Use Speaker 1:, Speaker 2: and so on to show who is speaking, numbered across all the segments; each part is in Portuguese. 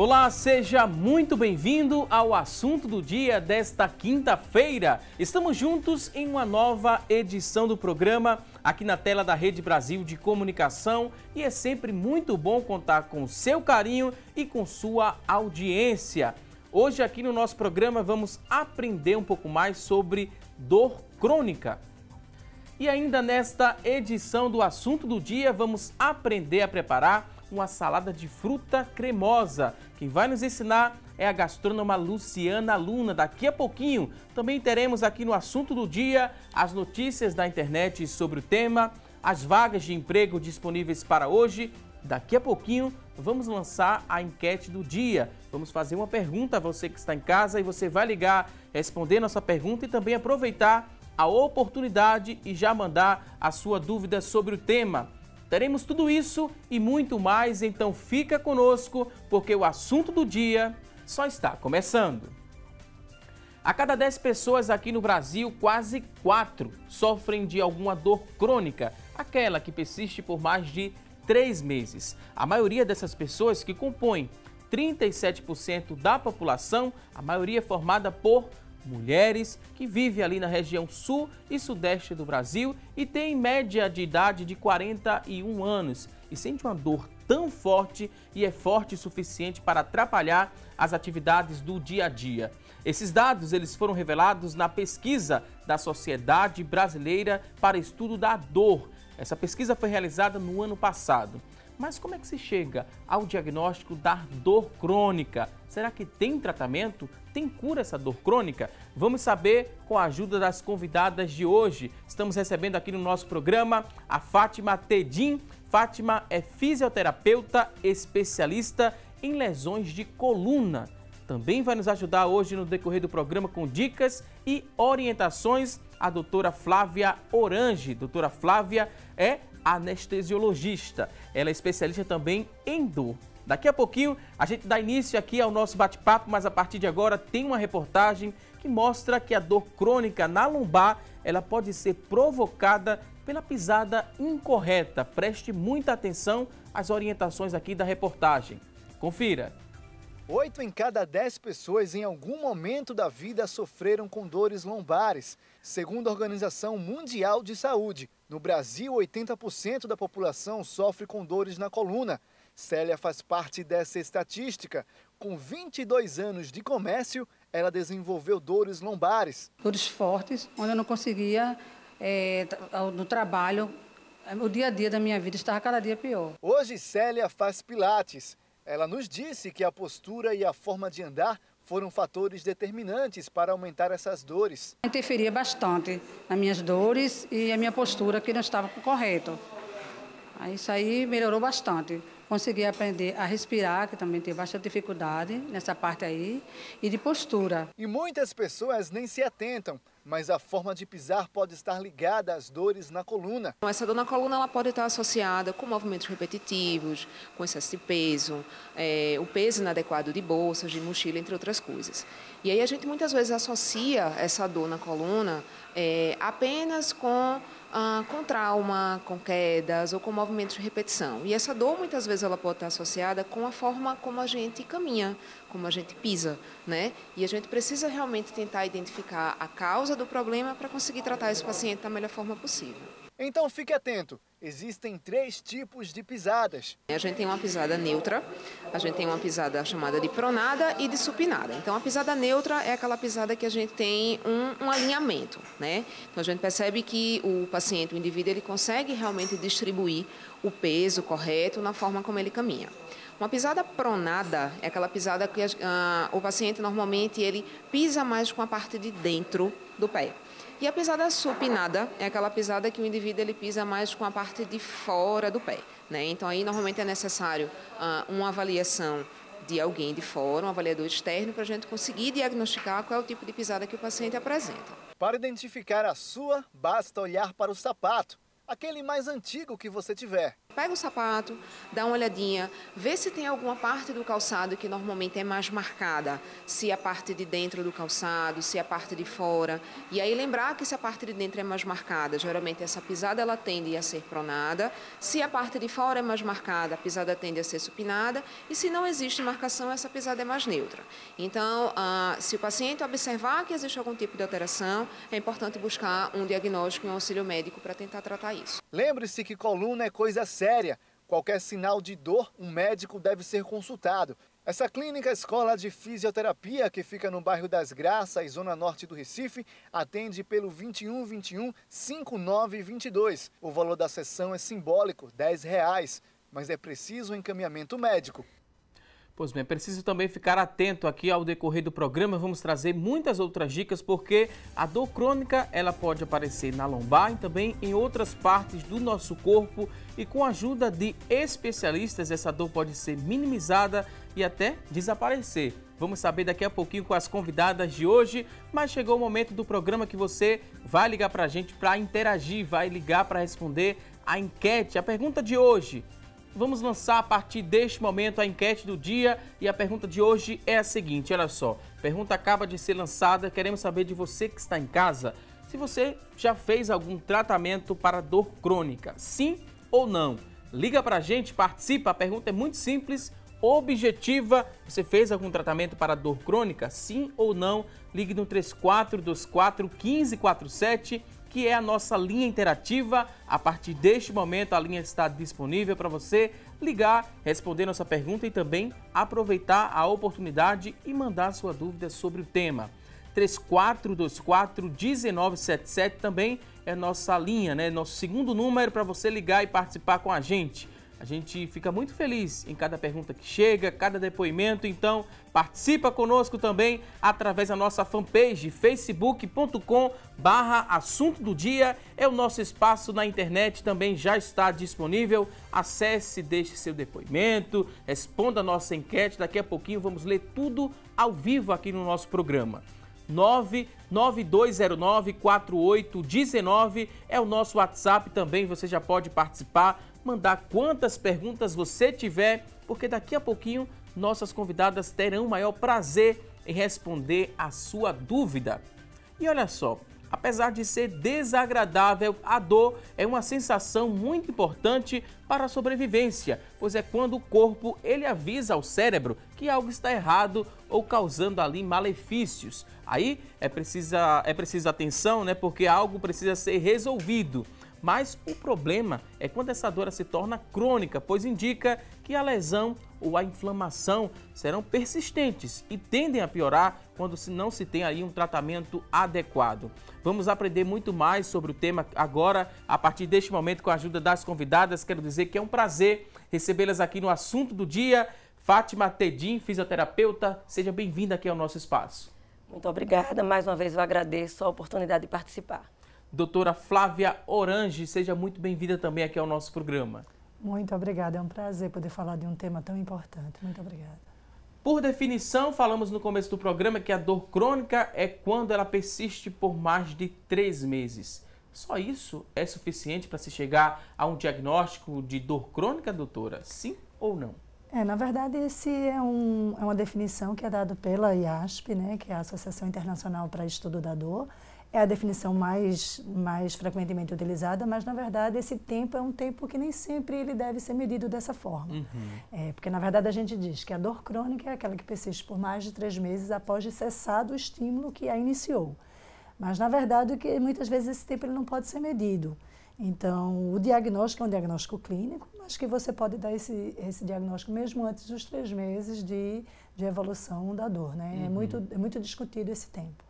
Speaker 1: Olá, seja muito bem-vindo ao assunto do dia desta quinta-feira. Estamos juntos em uma nova edição do programa aqui na tela da Rede Brasil de Comunicação e é sempre muito bom contar com o seu carinho e com sua audiência. Hoje aqui no nosso programa vamos aprender um pouco mais sobre dor crônica. E ainda nesta edição do assunto do dia vamos aprender a preparar uma salada de fruta cremosa. Quem vai nos ensinar é a gastrônoma Luciana Luna. Daqui a pouquinho também teremos aqui no assunto do dia as notícias da internet sobre o tema, as vagas de emprego disponíveis para hoje. Daqui a pouquinho vamos lançar a enquete do dia. Vamos fazer uma pergunta a você que está em casa e você vai ligar, responder nossa pergunta e também aproveitar a oportunidade e já mandar a sua dúvida sobre o tema. Teremos tudo isso e muito mais, então fica conosco, porque o assunto do dia só está começando. A cada 10 pessoas aqui no Brasil, quase 4 sofrem de alguma dor crônica, aquela que persiste por mais de 3 meses. A maioria dessas pessoas, que compõem 37% da população, a maioria é formada por mulheres que vivem ali na região sul e sudeste do Brasil e têm média de idade de 41 anos e sente uma dor tão forte e é forte o suficiente para atrapalhar as atividades do dia a dia. Esses dados eles foram revelados na pesquisa da Sociedade Brasileira para Estudo da Dor. Essa pesquisa foi realizada no ano passado. Mas como é que se chega ao diagnóstico da dor crônica? Será que tem tratamento? Tem cura essa dor crônica? Vamos saber com a ajuda das convidadas de hoje. Estamos recebendo aqui no nosso programa a Fátima Tedim. Fátima é fisioterapeuta especialista em lesões de coluna. Também vai nos ajudar hoje no decorrer do programa com dicas e orientações a doutora Flávia Orange. Doutora Flávia é anestesiologista. Ela é especialista também em dor. Daqui a pouquinho a gente dá início aqui ao nosso bate-papo, mas a partir de agora tem uma reportagem que mostra que a dor crônica na lombar ela pode ser provocada pela pisada incorreta. Preste muita atenção às orientações aqui da reportagem. Confira.
Speaker 2: 8 em cada 10 pessoas em algum momento da vida sofreram com dores lombares, segundo a Organização Mundial de Saúde. No Brasil, 80% da população sofre com dores na coluna. Célia faz parte dessa estatística. Com 22 anos de comércio, ela desenvolveu dores lombares.
Speaker 3: Dores fortes, onde eu não conseguia, no trabalho, o dia a dia da minha vida estava cada dia pior.
Speaker 2: Hoje, Célia faz pilates. Ela nos disse que a postura e a forma de andar foram fatores determinantes para aumentar essas dores.
Speaker 3: Interferia bastante nas minhas dores e a minha postura, que não estava correto. Isso aí melhorou bastante. Consegui aprender a respirar, que também tem bastante dificuldade nessa parte aí, e de postura.
Speaker 2: E muitas pessoas nem se atentam, mas a forma de pisar pode estar ligada às dores na coluna.
Speaker 4: Essa dor na coluna ela pode estar associada com movimentos repetitivos, com excesso de peso, o peso inadequado de bolsas, de mochila, entre outras coisas. E aí a gente muitas vezes associa essa dor na coluna apenas com trauma, com quedas ou com movimentos de repetição. E essa dor muitas vezes ela pode estar associada com a forma como a gente caminha, como a gente pisa, né? E a gente precisa realmente tentar identificar a causa do problema para conseguir tratar esse paciente da melhor forma possível.
Speaker 2: Então fique atento, existem 3 tipos de pisadas.
Speaker 4: A gente tem uma pisada neutra, a gente tem uma pisada chamada de pronada e de supinada. Então a pisada neutra é aquela pisada que a gente tem um alinhamento, né? Então a gente percebe que o paciente, o indivíduo, ele consegue realmente distribuir o peso correto na forma como ele caminha. Uma pisada pronada é aquela pisada que o paciente normalmente ele pisa mais com a parte de dentro do pé. E a pisada supinada é aquela pisada que o indivíduo ele pisa mais com a parte de fora do pé, né? Então aí normalmente é necessário uma avaliação de alguém de fora, um avaliador externo, para a gente conseguir diagnosticar qual é o tipo de pisada que o paciente apresenta.
Speaker 2: Para identificar a sua, basta olhar para o sapato, aquele mais antigo que você tiver.
Speaker 4: Pega o sapato, dá uma olhadinha, vê se tem alguma parte do calçado que normalmente é mais marcada, se a parte de dentro do calçado, se a parte de fora. E aí lembrar que se a parte de dentro é mais marcada, geralmente essa pisada ela tende a ser pronada. Se a parte de fora é mais marcada, a pisada tende a ser supinada. E se não existe marcação, essa pisada é mais neutra. Então, se o paciente observar que existe algum tipo de alteração, é importante buscar um diagnóstico e um auxílio médico para tentar tratar isso.
Speaker 2: Lembre-se que coluna é coisa séria. Qualquer sinal de dor, um médico deve ser consultado. Essa clínica Escola de Fisioterapia, que fica no bairro das Graças, zona norte do Recife, atende pelo 2121-5922. O valor da sessão é simbólico, R$10, mas é preciso um encaminhamento médico.
Speaker 1: Pois bem, é preciso também ficar atento aqui ao decorrer do programa. Vamos trazer muitas outras dicas, porque a dor crônica ela pode aparecer na lombar e também em outras partes do nosso corpo. E com a ajuda de especialistas, essa dor pode ser minimizada e até desaparecer. Vamos saber daqui a pouquinho com as convidadas de hoje, mas chegou o momento do programa que você vai ligar para a gente para interagir, vai ligar para responder a enquete, a pergunta de hoje. Vamos lançar a partir deste momento a enquete do dia e a pergunta de hoje é a seguinte, olha só. A pergunta acaba de ser lançada, queremos saber de você que está em casa, se você já fez algum tratamento para dor crônica, sim ou não. Liga pra gente, participa, a pergunta é muito simples, objetiva. Você fez algum tratamento para dor crônica, sim ou não? Ligue no 3424-1547, que é a nossa linha interativa. A partir deste momento, a linha está disponível para você ligar, responder nossa pergunta e também aproveitar a oportunidade e mandar sua dúvida sobre o tema. 3424-1977 também é nossa linha, né? Nosso segundo número para você ligar e participar com a gente. A gente fica muito feliz em cada pergunta que chega, cada depoimento, então participa conosco também através da nossa fanpage facebook.com/assunto do dia. É o nosso espaço na internet, também já está disponível. Acesse, deixe seu depoimento, responda a nossa enquete. Daqui a pouquinho vamos ler tudo ao vivo aqui no nosso programa. 99209-4819 é o nosso WhatsApp também, você já pode participar, mandar quantas perguntas você tiver, porque daqui a pouquinho nossas convidadas terão o maior prazer em responder a sua dúvida. E olha só, apesar de ser desagradável, a dor é uma sensação muito importante para a sobrevivência, pois é quando o corpo ele avisa ao cérebro que algo está errado ou causando ali malefícios. Aí é preciso atenção, né? Porque algo precisa ser resolvido. Mas o problema é quando essa dor se torna crônica, pois indica que a lesão ou a inflamação serão persistentes e tendem a piorar quando não se tem aí um tratamento adequado. Vamos aprender muito mais sobre o tema agora, a partir deste momento, com a ajuda das convidadas. Quero dizer que é um prazer recebê-las aqui no Assunto do Dia. Fátima Tedim, fisioterapeuta, seja bem-vinda aqui ao nosso espaço.
Speaker 5: Muito obrigada, mais uma vez eu agradeço a oportunidade de participar.
Speaker 1: Doutora Flávia Orange, seja muito bem-vinda também aqui ao nosso programa.
Speaker 6: Muito obrigada, é um prazer poder falar de um tema tão importante. Muito obrigada.
Speaker 1: Por definição, falamos no começo do programa que a dor crônica é quando ela persiste por mais de 3 meses. Só isso é suficiente para se chegar a um diagnóstico de dor crônica, doutora? Sim ou não?
Speaker 6: Na verdade, esse é uma definição que é dada pela IASP, né, que é a Associação Internacional para Estudo da Dor. É a definição mais frequentemente utilizada, mas, na verdade, esse tempo é um tempo que nem sempre ele deve ser medido dessa forma. Porque, na verdade, a gente diz que a dor crônica é aquela que persiste por mais de 3 meses após de cessado o estímulo que a iniciou. Mas, na verdade, que muitas vezes esse tempo ele não pode ser medido. Então, o diagnóstico é um diagnóstico clínico, mas que você pode dar esse diagnóstico mesmo antes dos 3 meses de evolução da dor, né? É muito discutido esse tempo.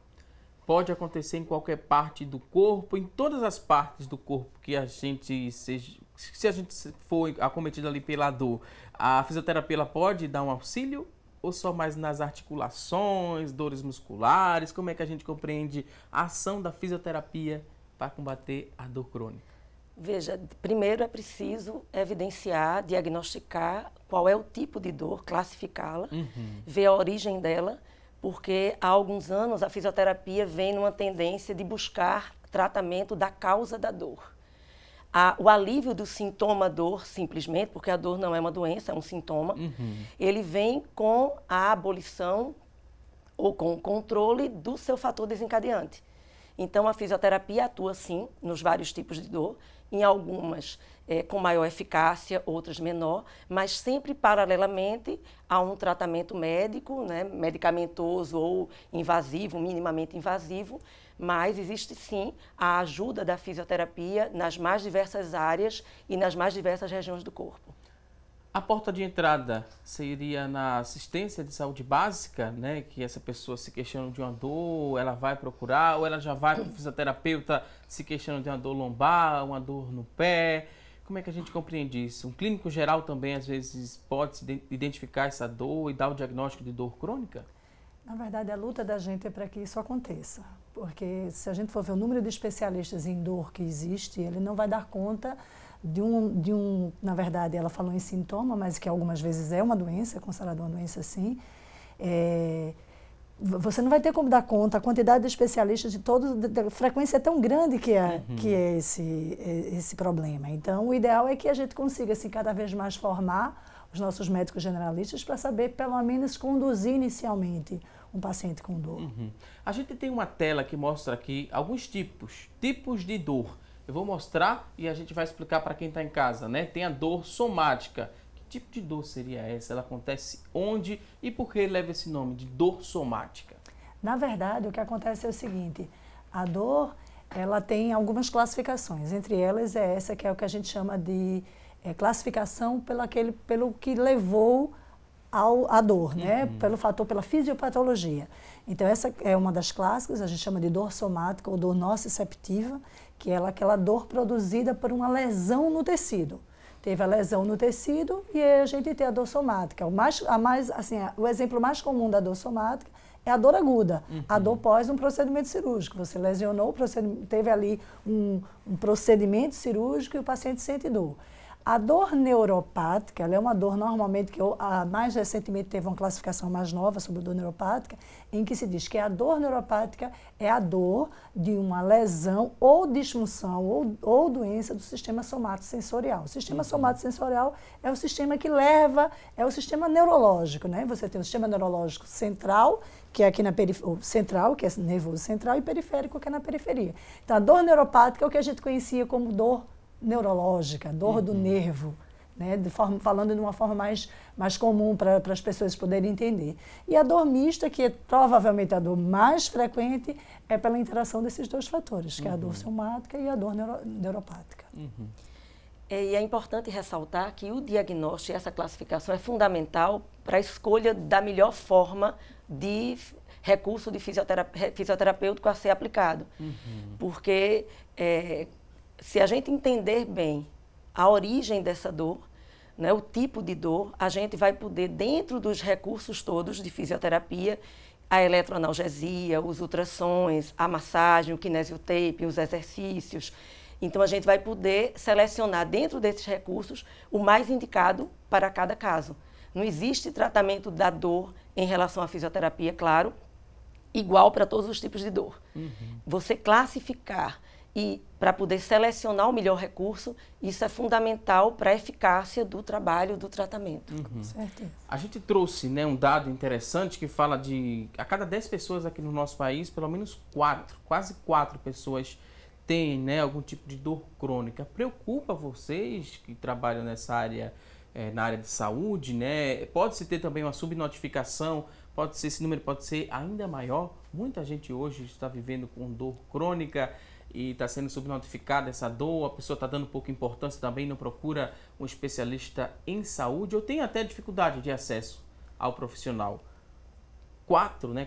Speaker 1: Pode acontecer em qualquer parte do corpo, em todas as partes do corpo que a gente se a gente for acometido ali pela dor, a fisioterapia ela pode dar um auxílio ou só mais nas articulações, dores musculares? Como é que a gente compreende a ação da fisioterapia para combater a dor crônica?
Speaker 5: Veja, primeiro é preciso evidenciar, diagnosticar qual é o tipo de dor, classificá-la, ver a origem dela, porque há alguns anos a fisioterapia vem numa tendência de buscar tratamento da causa da dor. o alívio do sintoma dor, simplesmente, porque a dor não é uma doença, é um sintoma, ele vem com a abolição ou com o controle do seu fator desencadeante. Então, a fisioterapia atua, sim, nos vários tipos de dor, em algumas com maior eficácia, outras menor, mas sempre paralelamente a um tratamento médico, né, medicamentoso ou invasivo, minimamente invasivo, mas existe sim a ajuda da fisioterapia nas mais diversas áreas e nas mais diversas regiões do corpo.
Speaker 1: A porta de entrada seria na assistência de saúde básica, né? Que essa pessoa se queixando de uma dor, ela vai procurar, ou ela já vai para o fisioterapeuta se queixando de uma dor lombar, uma dor no pé. Como é que a gente compreende isso? Um clínico geral também, às vezes, pode identificar essa dor e dar o diagnóstico de dor crônica?
Speaker 6: Na verdade, a luta da gente é para que isso aconteça. Porque se a gente for ver o número de especialistas em dor que existe, ele não vai dar conta na verdade, ela falou em sintoma, mas que algumas vezes é uma doença, é considerada uma doença sim. Você não vai ter como dar conta, a quantidade de especialistas de todos, a frequência é tão grande que é esse problema. Então, o ideal é que a gente consiga, assim, cada vez mais formar os nossos médicos generalistas para saber, pelo menos, conduzir inicialmente um paciente com dor.
Speaker 1: A gente tem uma tela que mostra aqui alguns tipos de dor. Eu vou mostrar e a gente vai explicar para quem está em casa, né? Tem a dor somática. Que tipo de dor seria essa? Ela acontece onde e por que leva esse nome de dor somática?
Speaker 6: Na verdade, o que acontece é o seguinte, a dor, ela tem algumas classificações, entre elas é essa que é o que a gente chama de classificação pelo que levou à dor, né? Pela fisiopatologia. Então, essa é uma das clássicas, a gente chama de dor somática ou dor nociceptiva, que é aquela dor produzida por uma lesão no tecido. Teve a lesão no tecido e aí a gente tem a dor somática. O exemplo mais comum da dor somática é a dor aguda, a dor pós um procedimento cirúrgico. Você lesionou, teve ali um procedimento cirúrgico e o paciente sente dor. A dor neuropática, ela é uma dor normalmente que mais recentemente teve uma classificação mais nova sobre a dor neuropática, em que se diz que a dor neuropática é a dor de uma lesão ou disfunção ou doença do sistema somatosensorial. O sistema somatosensorial é o sistema que é o sistema neurológico, né? Você tem o sistema neurológico central, que é aqui na central, que é nervoso central, e periférico, que é na periferia. Então, a dor neuropática é o que a gente conhecia como dor neurológica, dor do nervo, né? Falando de uma forma mais comum para as pessoas poderem entender. E a dor mista, que é provavelmente a dor mais frequente, é pela interação desses dois fatores, que é a dor somática e a dor neuropática.
Speaker 5: E é importante ressaltar que o diagnóstico e essa classificação é fundamental para a escolha da melhor forma de recurso de fisioterapêutico a ser aplicado. Porque se a gente entender bem a origem dessa dor, né, o tipo de dor, a gente vai poder, dentro dos recursos todos de fisioterapia, a eletroanalgesia, os ultrassons, a massagem, o kinesiotape, os exercícios. Então, a gente vai poder selecionar dentro desses recursos o mais indicado para cada caso. Não existe tratamento da dor em relação à fisioterapia, claro, igual para todos os tipos de dor. Você classificar e para poder selecionar o melhor recurso, isso é fundamental para a eficácia do trabalho, do tratamento.
Speaker 6: Certeza.
Speaker 1: A gente trouxe, né, um dado interessante que fala de a cada 10 pessoas aqui no nosso país, pelo menos quase 4 pessoas têm, né, algum tipo de dor crônica. Preocupa vocês que trabalham nessa área, na área de saúde, né? Pode-se ter também uma subnotificação, esse número pode ser ainda maior. Muita gente hoje está vivendo com dor crônica e está sendo subnotificada essa dor, a pessoa está dando pouca importância também, não procura um especialista em saúde ou tem até dificuldade de acesso ao profissional.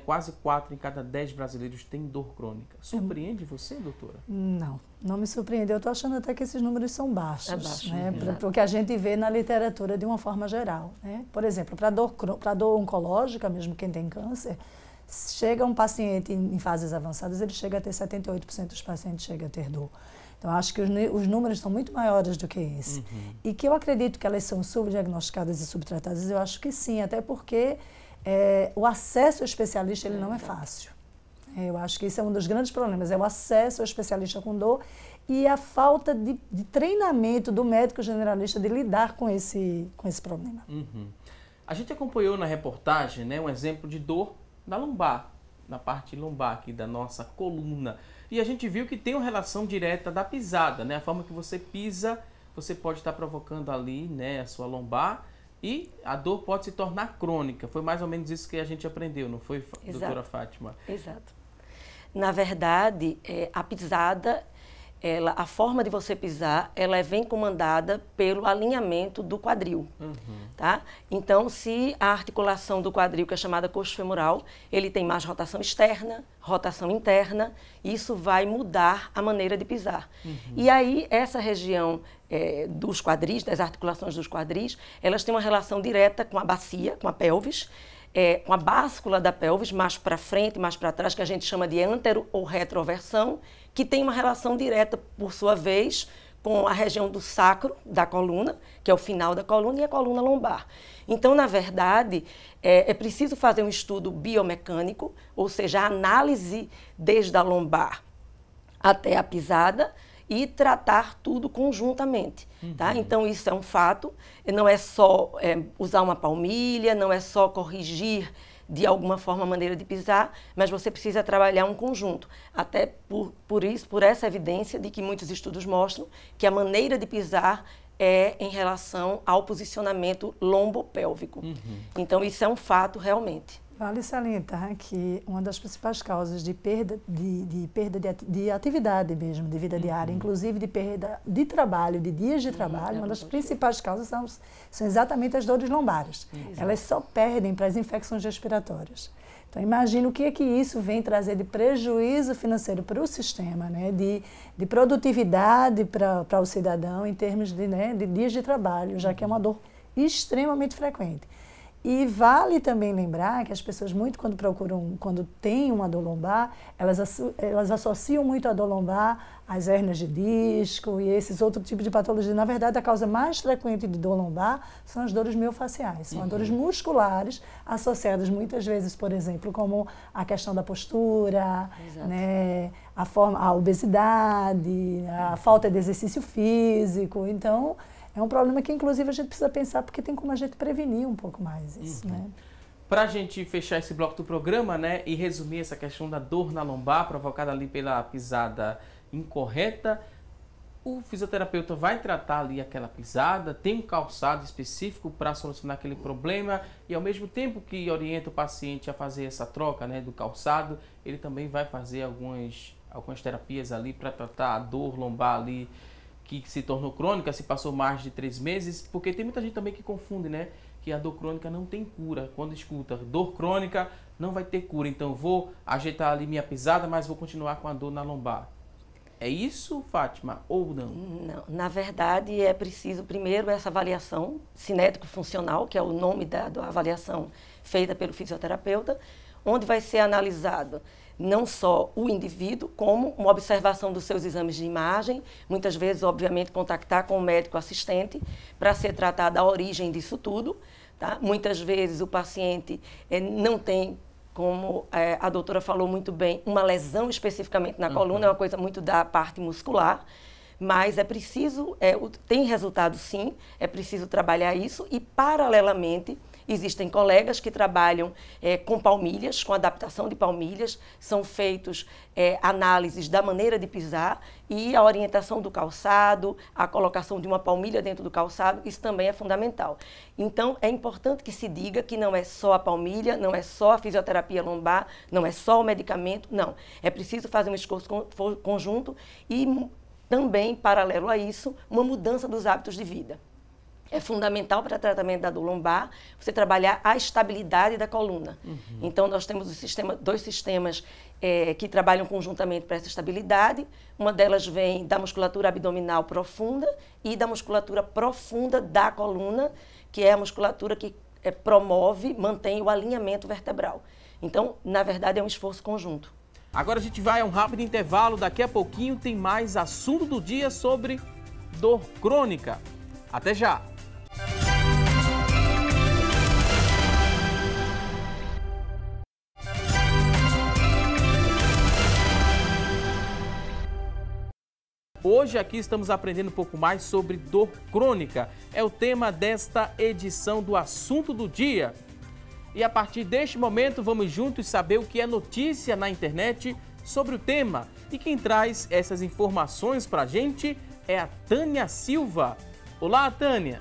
Speaker 1: Quase 4 em cada 10 brasileiros têm dor crônica. Surpreende você, doutora?
Speaker 6: Não me surpreende. Eu estou achando até que esses números são baixos, né?
Speaker 5: Exato.
Speaker 6: Porque a gente vê na literatura de uma forma geral, né? Por exemplo, para dor oncológica, mesmo quem tem câncer, chega um paciente em fases avançadas, ele chega a ter 78% dos pacientes chega a ter dor. Então, acho que os números são muito maiores do que esse. E que eu acredito que elas são subdiagnosticadas e subtratadas, eu acho que sim, até porque o acesso ao especialista ele não é fácil. Eu acho que isso é um dos grandes problemas, é o acesso ao especialista com dor e a falta de treinamento do médico generalista de lidar com esse problema.
Speaker 1: A gente acompanhou na reportagem, né, um exemplo de dor na lombar, na parte lombar aqui da nossa coluna. E a gente viu que tem uma relação direta da pisada, né? A forma que você pisa, você pode estar provocando ali, né, a sua lombar e a dor pode se tornar crônica. Foi mais ou menos isso que a gente aprendeu, não foi, doutora Fátima?
Speaker 5: Exato. Na verdade, a pisada, a forma de você pisar, ela vem comandada pelo alinhamento do quadril, tá? Então, se a articulação do quadril, que é chamada coxo femoral, ele tem mais rotação externa, rotação interna, isso vai mudar a maneira de pisar. E aí, essa região dos quadris, das articulações dos quadris, elas têm uma relação direta com a bacia, com a pelvis, com a báscula da pelvis, mais para frente, mais para trás, que a gente chama de antero ou retroversão, que tem uma relação direta, por sua vez, com a região do sacro da coluna, que é o final da coluna, e a coluna lombar. Então, na verdade, é preciso fazer um estudo biomecânico, ou seja, a análise desde a lombar até a pisada, e tratar tudo conjuntamente, tá? Então, isso é um fato, não é só usar uma palmilha, não é só corrigir de alguma forma a maneira de pisar, mas você precisa trabalhar um conjunto, até por essa evidência de que muitos estudos mostram que a maneira de pisar é em relação ao posicionamento lombopélvico. Então, isso é um fato realmente.
Speaker 6: Vale salientar que uma das principais causas de perda de atividade mesmo, de vida diária, inclusive de perda de trabalho, de dias de trabalho, uma das principais causas são exatamente as dores lombares. Elas só perdem para as infecções respiratórias. Então, imagina o que é que isso vem trazer de prejuízo financeiro para o sistema, né? de produtividade para o cidadão em termos de dias de trabalho, já que é uma dor extremamente frequente. E vale também lembrar que as pessoas quando têm uma dor lombar, elas associam muito a dor lombar às hérnias de disco e esses outros tipos de patologia. Na verdade, a causa mais frequente de dor lombar são as dores miofaciais, são as dores musculares associadas muitas vezes, por exemplo, como a questão da postura, né, a obesidade, a falta de exercício físico. Então, é um problema que, inclusive, a gente precisa pensar, porque tem como a gente prevenir um pouco mais isso, né?
Speaker 1: Para a gente fechar esse bloco do programa, né, e resumir essa questão da dor na lombar, provocada ali pela pisada incorreta, o fisioterapeuta vai tratar ali aquela pisada, tem um calçado específico para solucionar aquele problema e, ao mesmo tempo que orienta o paciente a fazer essa troca, né, do calçado, ele também vai fazer algumas terapias ali para tratar a dor lombar ali, que se tornou crônica, se passou mais de 3 meses, porque tem muita gente também que confunde, né? Que a dor crônica não tem cura. Quando escuta dor crônica, não vai ter cura. Então, vou ajeitar ali minha pisada, mas vou continuar com a dor na lombar. É isso, Fátima, ou não?
Speaker 5: Não. Na verdade, é preciso primeiro essa avaliação cinético-funcional, que é o nome da avaliação feita pelo fisioterapeuta, onde vai ser analisado não só o indivíduo, como uma observação dos seus exames de imagem, muitas vezes, obviamente, contactar com o médico assistente para ser tratada a origem disso tudo, tá? Muitas vezes o paciente não tem, como a doutora falou muito bem, uma lesão especificamente na coluna, é uma coisa muito da parte muscular, mas é preciso, tem resultado sim, é preciso trabalhar isso e, paralelamente, existem colegas que trabalham com palmilhas, com adaptação de palmilhas, são feitos análises da maneira de pisar e a orientação do calçado, a colocação de uma palmilha dentro do calçado, isso também é fundamental. Então, é importante que se diga que não é só a palmilha, não é só a fisioterapia lombar, não é só o medicamento, não. É preciso fazer um esforço conjunto e também, paralelo a isso, uma mudança dos hábitos de vida. É fundamental para o tratamento da dor lombar você trabalhar a estabilidade da coluna. Então, nós temos dois sistemas que trabalham conjuntamente para essa estabilidade. Uma delas vem da musculatura abdominal profunda e da musculatura profunda da coluna, que é a musculatura que promove, mantém o alinhamento vertebral. Então, na verdade, é um esforço conjunto.
Speaker 1: Agora a gente vai a um rápido intervalo. Daqui a pouquinho tem mais assunto do dia sobre dor crônica. Até já! Hoje aqui estamos aprendendo um pouco mais sobre dor crônica. É o tema desta edição do Assunto do Dia. E a partir deste momento vamos juntos saber o que é notícia na internet sobre o tema. E quem traz essas informações pra gente é a Tânia Silva. Olá, Tânia!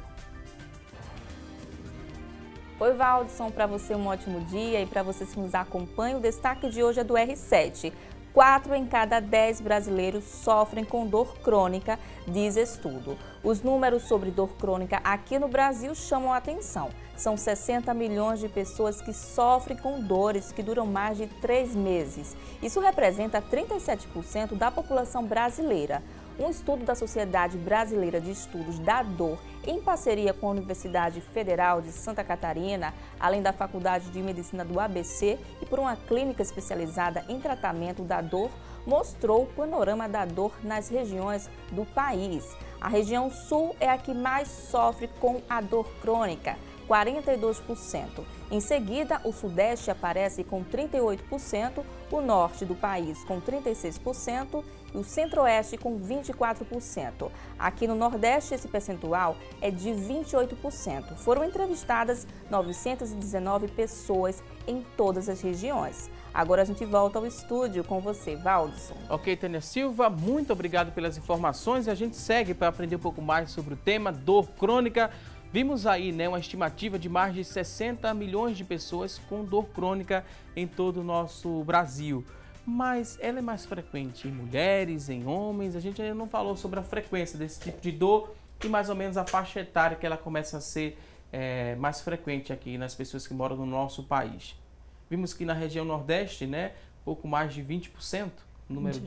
Speaker 7: Oi, Valdson, para você um ótimo dia e para vocês que nos acompanham, o destaque de hoje é do R7. 4 em cada 10 brasileiros sofrem com dor crônica, diz estudo. Os números sobre dor crônica aqui no Brasil chamam a atenção. São 60 milhões de pessoas que sofrem com dores que duram mais de 3 meses. Isso representa 37% da população brasileira. Um estudo da Sociedade Brasileira de Estudos da Dor, em parceria com a Universidade Federal de Santa Catarina, além da Faculdade de Medicina do ABC e por uma clínica especializada em tratamento da dor, mostrou o panorama da dor nas regiões do país. A região sul é a que mais sofre com a dor crônica, 42%. Em seguida, o Sudeste aparece com 38%, o Norte do país com 36% e o Centro-Oeste com 24%. Aqui no Nordeste, esse percentual é de 28%. Foram entrevistadas 919 pessoas em todas as regiões. Agora a gente volta ao estúdio com você, Valdson.
Speaker 1: Ok, Tânia Silva, muito obrigado pelas informações e a gente segue para aprender um pouco mais sobre o tema dor crônica. Vimos aí, né, uma estimativa de mais de 60 milhões de pessoas com dor crônica em todo o nosso Brasil. Mas ela é mais frequente em mulheres, em homens? A gente ainda não falou sobre a frequência desse tipo de dor e mais ou menos a faixa etária que ela começa a ser mais frequente aqui nas pessoas que moram no nosso país. Vimos que na região Nordeste, né, pouco mais de 20%, número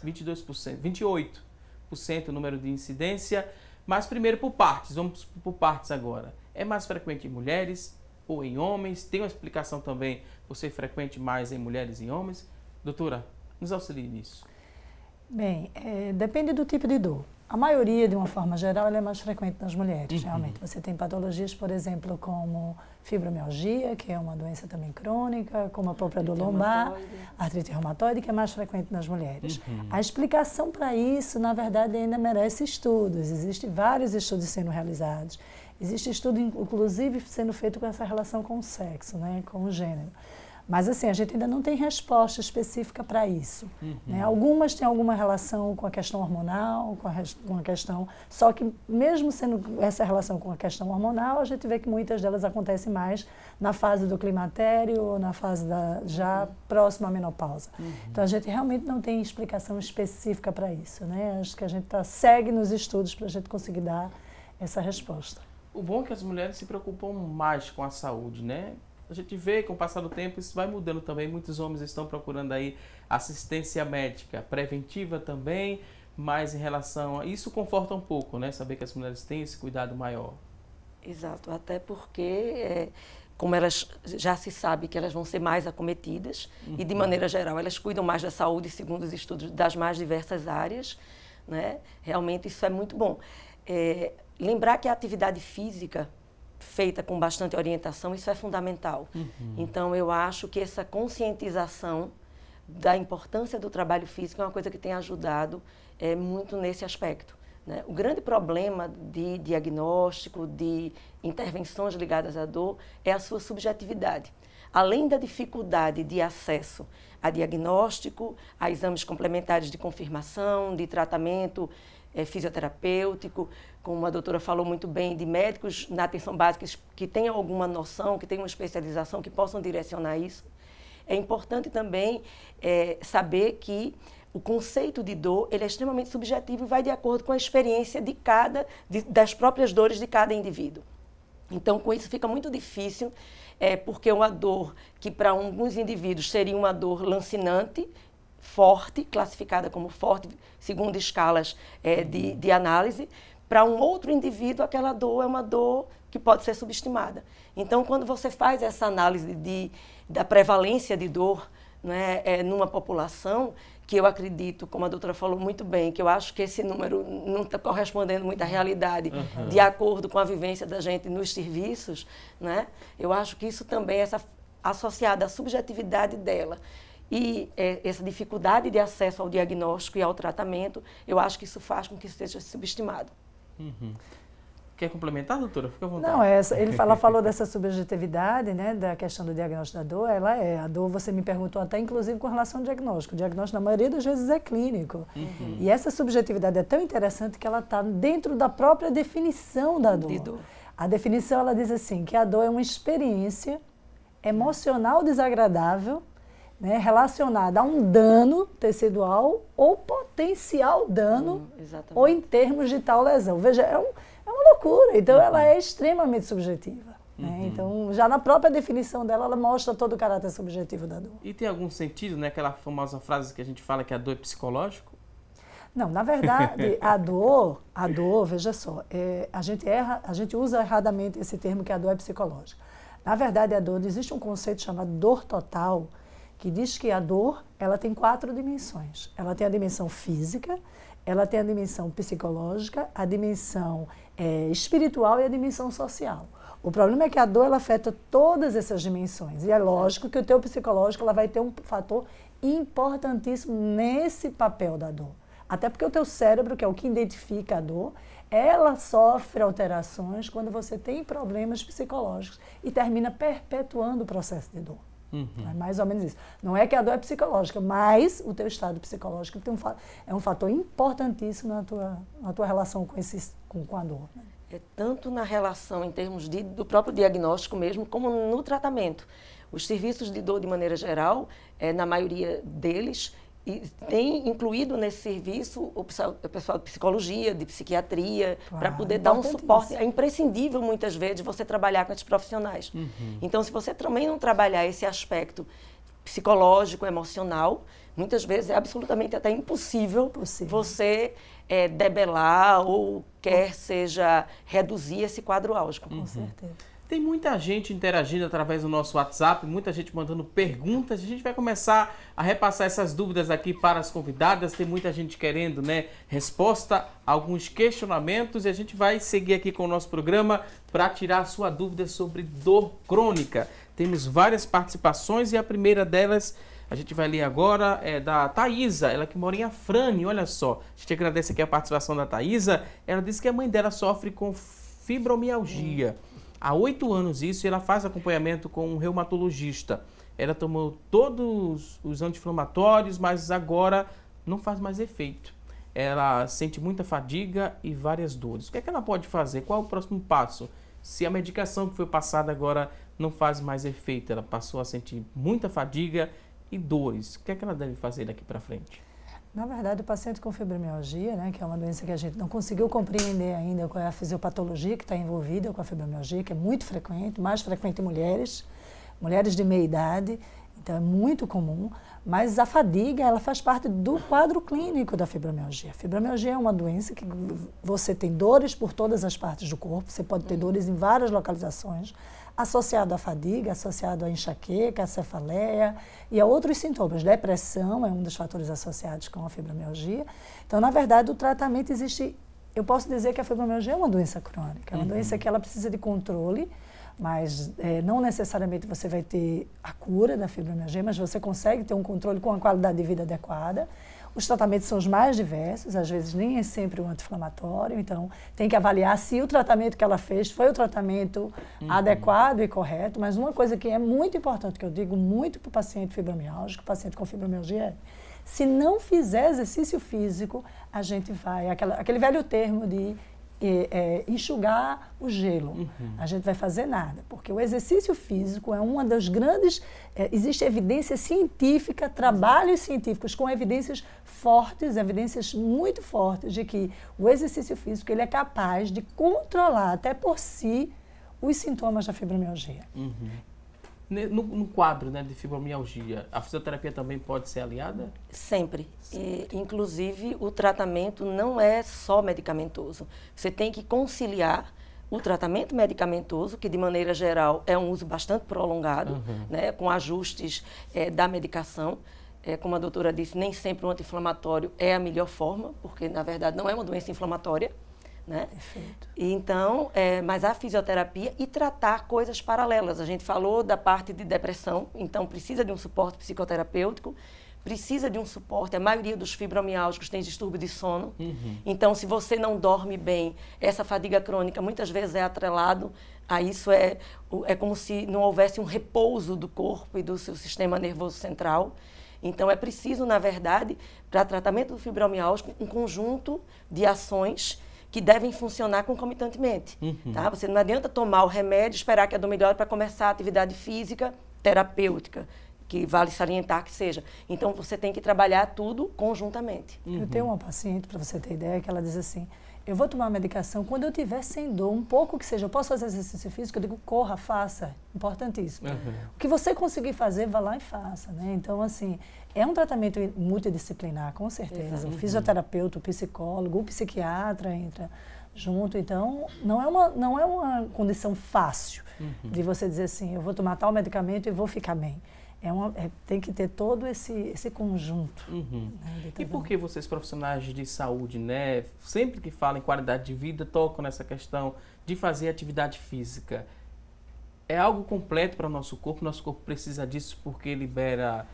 Speaker 1: 28% o número de incidência. Mas primeiro por partes, vamos por partes agora. É mais frequente em mulheres ou em homens? Tem uma explicação também por ser frequente mais em mulheres e em homens? Doutora, nos auxilie nisso.
Speaker 6: Bem, depende do tipo de dor. A maioria, de uma forma geral, ela é mais frequente nas mulheres, realmente. Você tem patologias, por exemplo, como fibromialgia, que é uma doença também crônica, como a própria dor lombar, artrite reumatoide, que é mais frequente nas mulheres. A explicação para isso, na verdade, ainda merece estudos. Existem vários estudos sendo realizados. Existe estudo, inclusive, sendo feito com essa relação com o sexo, né, com o gênero. Mas assim, a gente ainda não tem resposta específica para isso. Né? Algumas têm alguma relação com a questão hormonal, com a questão... Só que mesmo sendo essa relação com a questão hormonal, a gente vê que muitas delas acontecem mais na fase do climatério ou na fase já próxima à menopausa. Então a gente realmente não tem explicação específica para isso. Né? Acho que a gente segue nos estudos para a gente conseguir dar essa resposta.
Speaker 1: O bom é que as mulheres se preocupam mais com a saúde, né? A gente vê que com o passar do tempo isso vai mudando também. Muitos homens estão procurando aí assistência médica preventiva também, mas em relação a isso conforta um pouco, né? Saber que as mulheres têm esse cuidado maior.
Speaker 5: Exato, até porque como elas já se sabe que elas vão ser mais acometidas e de maneira geral elas cuidam mais da saúde segundo os estudos das mais diversas áreas, né? Realmente isso é muito bom. Lembrar que a atividade física feita com bastante orientação, isso é fundamental. Então, eu acho que essa conscientização da importância do trabalho físico é uma coisa que tem ajudado muito nesse aspecto. Né? O grande problema de diagnóstico, de intervenções ligadas à dor, é a sua subjetividade. Além da dificuldade de acesso a diagnóstico, a exames complementares de confirmação, de tratamento fisioterapêutico, como a doutora falou muito bem, de médicos na atenção básica que tenham alguma noção, que tenham uma especialização, que possam direcionar isso. É importante também saber que o conceito de dor ele é extremamente subjetivo e vai de acordo com a experiência das próprias dores de cada indivíduo. Então, com isso fica muito difícil, porque uma dor que para alguns indivíduos seria uma dor lancinante, forte, classificada como forte, segundo escalas de análise, para um outro indivíduo aquela dor é uma dor que pode ser subestimada. Então, quando você faz essa análise da prevalência de dor, né, numa população, que eu acredito, como a doutora falou muito bem, que eu acho que esse número não está correspondendo muito à realidade, de acordo com a vivência da gente nos serviços, né, eu acho que isso também é associado à subjetividade dela. e essa dificuldade de acesso ao diagnóstico e ao tratamento, eu acho que isso faz com que seja subestimado.
Speaker 1: Quer complementar, doutora? Fica à vontade.
Speaker 6: Não, ela falou dessa subjetividade, né, da questão do diagnóstico da dor. A dor, você me perguntou até, inclusive, com relação ao diagnóstico. O diagnóstico, na maioria das vezes, é clínico. E essa subjetividade é tão interessante que ela está dentro da própria definição da dor. A definição, ela diz assim, que a dor é uma experiência emocional desagradável, né, relacionada a um dano tecidual ou potencial dano, ou em termos de tal lesão. Veja, é uma loucura. Então, ela é extremamente subjetiva. Né? Então, já na própria definição dela, ela mostra todo o caráter subjetivo da dor.
Speaker 1: E tem algum sentido, né? Aquela famosa frase que a gente fala que a dor é psicológico?
Speaker 6: Não, na verdade, a dor, veja só, a gente usa erradamente esse termo que a dor é psicológica. Na verdade, a dor, existe um conceito chamado dor total, que diz que a dor, ela tem 4 dimensões. Ela tem a dimensão física, ela tem a dimensão psicológica, a dimensão espiritual e a dimensão social. O problema é que a dor, ela afeta todas essas dimensões. E é lógico que o teu psicológico, ela vai ter um fator importantíssimo nesse papel da dor. Até porque o teu cérebro, que é o que identifica a dor, ela sofre alterações quando você tem problemas psicológicos e termina perpetuando o processo de dor. É mais ou menos isso. Não é que a dor é psicológica, mas o teu estado psicológico é um fator importantíssimo na tua relação com a dor. Né?
Speaker 5: É tanto na relação em termos do próprio diagnóstico mesmo, como no tratamento. Os serviços de dor, de maneira geral, na maioria deles, tem incluído nesse serviço o pessoal de psicologia, de psiquiatria, para poder dar um suporte. É imprescindível, muitas vezes, você trabalhar com esses profissionais. Então, se você também não trabalhar esse aspecto psicológico, emocional, muitas vezes é absolutamente até impossível você debelar ou seja reduzir esse quadro álgico.
Speaker 6: Com certeza.
Speaker 1: Tem muita gente interagindo através do nosso WhatsApp, muita gente mandando perguntas. A gente vai começar a repassar essas dúvidas aqui para as convidadas. Tem muita gente querendo, né, resposta a alguns questionamentos. E a gente vai seguir aqui com o nosso programa para tirar a sua dúvida sobre dor crônica. Temos várias participações e a primeira delas a gente vai ler agora, é da Thaísa, ela que mora em Afrânio. Olha só, a gente agradece aqui a participação da Thaísa. Ela disse que a mãe dela sofre com fibromialgia. Há 8 anos isso, e ela faz acompanhamento com um reumatologista. Ela tomou todos os anti-inflamatórios, mas agora não faz mais efeito. Ela sente muita fadiga e várias dores. O que é que ela pode fazer? Qual é o próximo passo? Se a medicação que foi passada agora não faz mais efeito, ela passou a sentir muita fadiga e dores. O que é que ela deve fazer daqui para frente?
Speaker 6: Na verdade, o paciente com fibromialgia, né, que é uma doença que a gente não conseguiu compreender ainda qual é a fisiopatologia que está envolvida com a fibromialgia, que é muito frequente, mais frequente em mulheres de meia idade, então é muito comum, mas a fadiga, ela faz parte do quadro clínico da fibromialgia. A fibromialgia é uma doença que você tem dores por todas as partes do corpo, você pode ter dores em várias localizações, associado à fadiga, associado à enxaqueca, à cefaleia e a outros sintomas. Depressão é um dos fatores associados com a fibromialgia. Então, na verdade, o tratamento existe... Eu posso dizer que a fibromialgia é uma doença crônica, é uma doença que ela precisa de controle, mas não necessariamente você vai ter a cura da fibromialgia, mas você consegue ter um controle com a qualidade de vida adequada. Os tratamentos são os mais diversos, às vezes nem é sempre um anti-inflamatório, então tem que avaliar se o tratamento que ela fez foi o tratamento adequado e correto, mas uma coisa que é muito importante, que eu digo muito para o paciente fibromialgico, paciente com fibromialgia, é se não fizer exercício físico, a gente vai, aquele velho termo de enxugar o gelo. A gente vai fazer nada, porque o exercício físico é uma das grandes... existe evidência científica, trabalhos científicos com evidências fortes, evidências muito fortes de que o exercício físico ele é capaz de controlar até por si os sintomas da fibromialgia.
Speaker 1: No quadro, né, de fibromialgia, a fisioterapia também pode ser aliada?
Speaker 5: Sempre. Inclusive, o tratamento não é só medicamentoso. Você tem que conciliar o tratamento medicamentoso, que de maneira geral é um uso bastante prolongado, né, com ajustes da medicação. Como a doutora disse, nem sempre o anti-inflamatório é a melhor forma, porque na verdade não é uma doença inflamatória. né?
Speaker 6: Perfeito.
Speaker 5: Então, mas a fisioterapia e tratar coisas paralelas. A gente falou da parte de depressão, então precisa de um suporte psicoterapêutico, precisa de um suporte. A maioria dos fibromialgicos tem distúrbio de sono. Então, se você não dorme bem, essa fadiga crônica muitas vezes é atrelado a isso. É como se não houvesse um repouso do corpo e do seu sistema nervoso central. Então, é preciso, na verdade, para tratamento do fibromialgia, um conjunto de ações que devem funcionar concomitantemente. Tá? Você não adianta tomar o remédio, esperar que a dor melhore para começar a atividade física terapêutica, que vale salientar que seja. Então, você tem que trabalhar tudo conjuntamente.
Speaker 6: Eu tenho uma paciente, para você ter ideia, que ela diz assim, eu vou tomar medicação quando eu tiver sem dor, um pouco que seja, eu posso fazer exercício físico, eu digo, corra, faça, importantíssimo. O que você conseguir fazer, vá lá e faça, né? Então, assim, é um tratamento multidisciplinar, com certeza. O fisioterapeuta, o psicólogo, o psiquiatra entra junto, então, não é uma condição fácil de você dizer assim, eu vou tomar tal medicamento e vou ficar bem. Tem que ter todo esse conjunto. Né,
Speaker 1: e por que vocês, profissionais de saúde, né, sempre que falam em qualidade de vida, tocam nessa questão de fazer atividade física? É algo completo para o nosso corpo precisa disso porque libera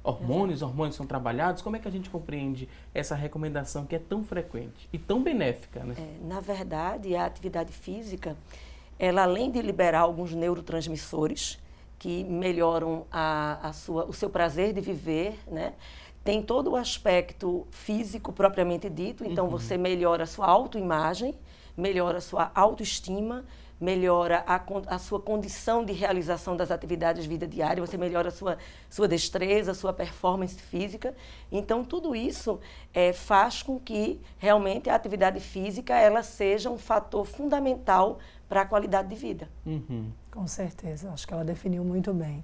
Speaker 1: hormônios, hormônios são trabalhados. Como é que a gente compreende essa recomendação que é tão frequente e tão benéfica, né?
Speaker 5: Na verdade, a atividade física, ela além de liberar alguns neurotransmissores, que melhoram o seu prazer de viver, né? Tem todo o aspecto físico propriamente dito, então você melhora a sua autoimagem, melhora a sua autoestima, melhora a sua condição de realização das atividades de vida diária, você melhora a sua destreza, a sua performance física. Então, tudo isso faz com que realmente a atividade física ela seja um fator fundamental para a qualidade de vida.
Speaker 6: Com certeza, acho que ela definiu muito bem.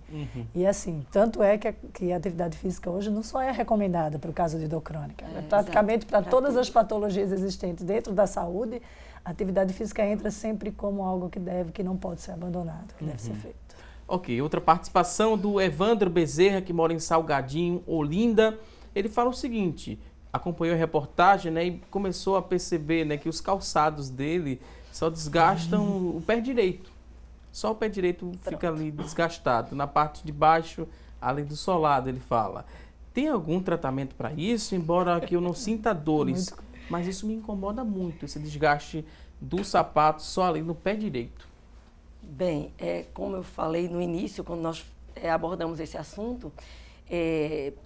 Speaker 6: E assim, tanto é que a atividade física hoje não só é recomendada para o caso de dor crônica, praticamente para todas as patologias existentes dentro da saúde, a atividade física entra sempre como algo que não pode ser abandonado, que deve ser feito.
Speaker 1: Ok, outra participação do Evandro Bezerra, que mora em Salgadinho, Olinda. Ele fala o seguinte, acompanhou a reportagem, né, e começou a perceber, né, que os calçados dele só desgastam o pé direito. Só o pé direito fica ali desgastado. Na parte de baixo, além do solado, ele fala. Tem algum tratamento para isso? Embora que eu não sinta dores, mas isso me incomoda muito, esse desgaste do sapato só ali no pé direito.
Speaker 5: Bem, como eu falei no início, quando nós abordamos esse assunto,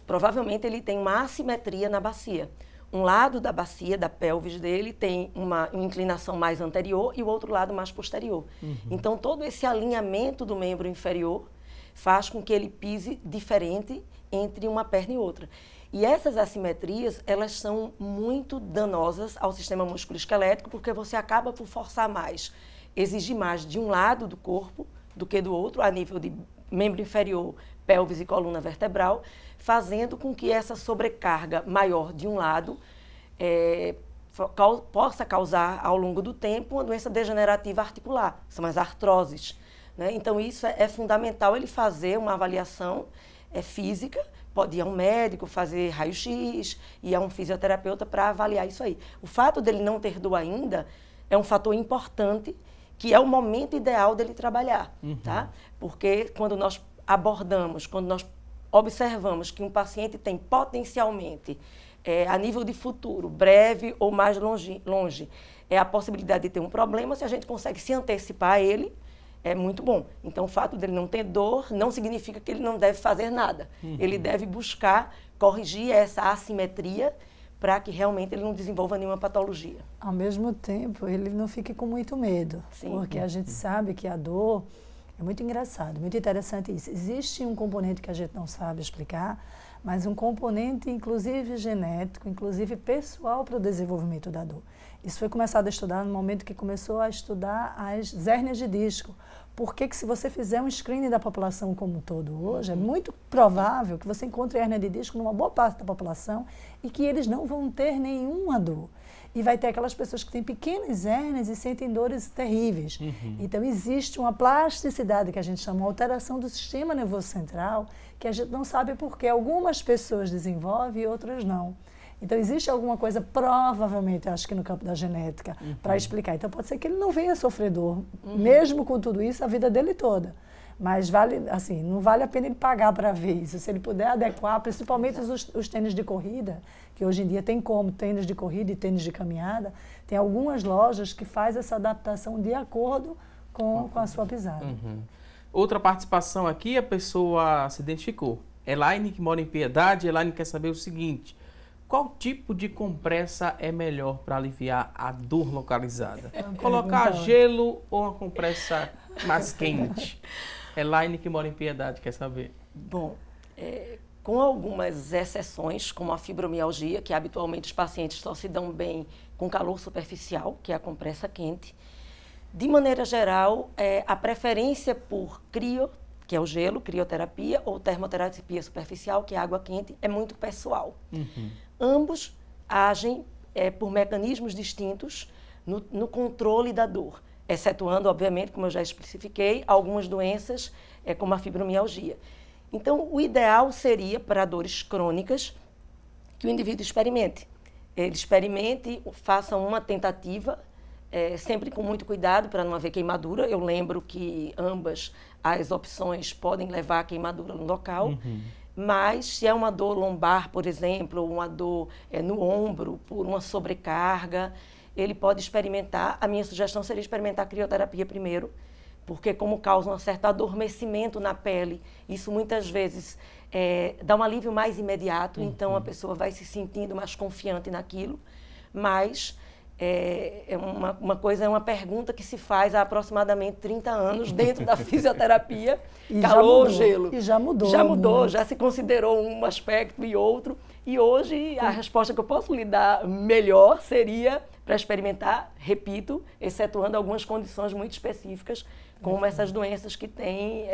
Speaker 5: provavelmente ele tem uma assimetria na bacia. Um lado da bacia, da pelvis dele, tem uma inclinação mais anterior e o outro lado mais posterior. Então, todo esse alinhamento do membro inferior faz com que ele pise diferente entre uma perna e outra. E essas assimetrias, elas são muito danosas ao sistema musculoesquelético, porque você acaba por forçar mais, exigir mais de um lado do corpo do que do outro, a nível de membro inferior, pelvis e coluna vertebral, fazendo com que essa sobrecarga maior de um lado possa causar, ao longo do tempo, uma doença degenerativa articular, são as artroses. Né? Então, isso é fundamental, ele fazer uma avaliação física, pode ir a um médico, fazer raio-x, ir a um fisioterapeuta para avaliar isso aí. O fato dele não ter dor ainda é um fator importante, que é o momento ideal dele trabalhar, tá? Porque quando nós abordamos, quando nós observamos que um paciente tem potencialmente, a nível de futuro, breve ou mais longe, a possibilidade de ter um problema, se a gente consegue se antecipar a ele, é muito bom. Então, o fato dele não ter dor não significa que ele não deve fazer nada. Ele deve buscar corrigir essa assimetria para que realmente ele não desenvolva nenhuma patologia.
Speaker 6: Ao mesmo tempo, ele não fique com muito medo, porque a gente sabe que a dor é muito engraçado, muito interessante isso. Existe um componente que a gente não sabe explicar, mas um componente, inclusive genético, inclusive pessoal para o desenvolvimento da dor. Isso foi começado a estudar no momento que começou a estudar as hérnias de disco. Porque que se você fizer um screening da população como um todo hoje, é muito provável que você encontre hérnia de disco numa boa parte da população e que eles não vão ter nenhuma dor. E vai ter aquelas pessoas que têm pequenas hérnias e sentem dores terríveis. Então, existe uma plasticidade que a gente chama de alteração do sistema nervoso central, que a gente não sabe por que algumas pessoas desenvolvem e outras não. Então, existe alguma coisa, provavelmente, acho que no campo da genética, para explicar. Então, pode ser que ele não venha sofrer dor, mesmo com tudo isso, a vida dele toda. Mas vale, assim, não vale a pena ele pagar para ver isso. Se ele puder adequar, principalmente os tênis de corrida, que hoje em dia tem como tênis de corrida e tênis de caminhada, tem algumas lojas que fazem essa adaptação de acordo com a sua pisada.
Speaker 1: Outra participação aqui, a pessoa se identificou. Elaine, que mora em Piedade. Elaine quer saber o seguinte: qual tipo de compressa é melhor para aliviar a dor localizada? Colocar gelo ou uma compressa mais quente? Elaine, que mora em Piedade, quer saber.
Speaker 5: Bom, com algumas exceções, como a fibromialgia, que habitualmente os pacientes só se dão bem com calor superficial, que é a compressa quente. De maneira geral, a preferência por que é o gelo, crioterapia, ou termoterapia superficial, que é a água quente, é muito pessoal. Ambos agem por mecanismos distintos no controle da dor, excetuando, obviamente, como eu já especifiquei, algumas doenças como a fibromialgia. Então, o ideal seria, para dores crônicas, que o indivíduo experimente. Ele experimente, faça uma tentativa, sempre com muito cuidado para não haver queimadura. Eu lembro que ambas as opções podem levar a queimadura no local, mas se é uma dor lombar, por exemplo, ou uma dor no ombro, por uma sobrecarga, ele pode experimentar. A minha sugestão seria experimentar a crioterapia primeiro, porque como causa um certo adormecimento na pele, isso muitas vezes dá um alívio mais imediato, então a pessoa vai se sentindo mais confiante naquilo, mas uma pergunta que se faz há aproximadamente 30 anos dentro da fisioterapia, calor ou gelo.
Speaker 6: E já mudou.
Speaker 5: Já mudou, já se considerou um aspecto e outro, e hoje a resposta que eu posso lhe dar melhor seria para experimentar, repito, excetuando algumas condições muito específicas, como essas doenças que tem,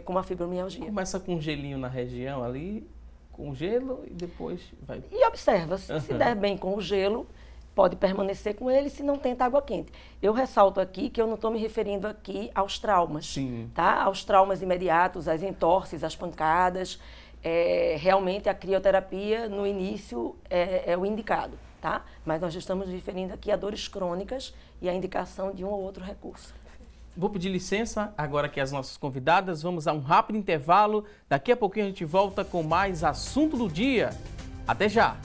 Speaker 5: como a fibromialgia.
Speaker 1: Começa com um gelinho na região ali, com gelo, e depois vai...
Speaker 5: E observa, se der bem com o gelo, pode permanecer com ele, se não tenta água quente. Eu ressalto aqui que eu não estou me referindo aqui aos traumas, tá? Aos traumas imediatos, às entorses, às pancadas. Realmente a crioterapia, no início, é o indicado, tá? Mas nós estamos referindo aqui a dores crônicas e a indicação de um ou outro recurso.
Speaker 1: Vou pedir licença agora que as nossas convidadas, vamos a um rápido intervalo. Daqui a pouquinho a gente volta com mais assunto do dia. Até já!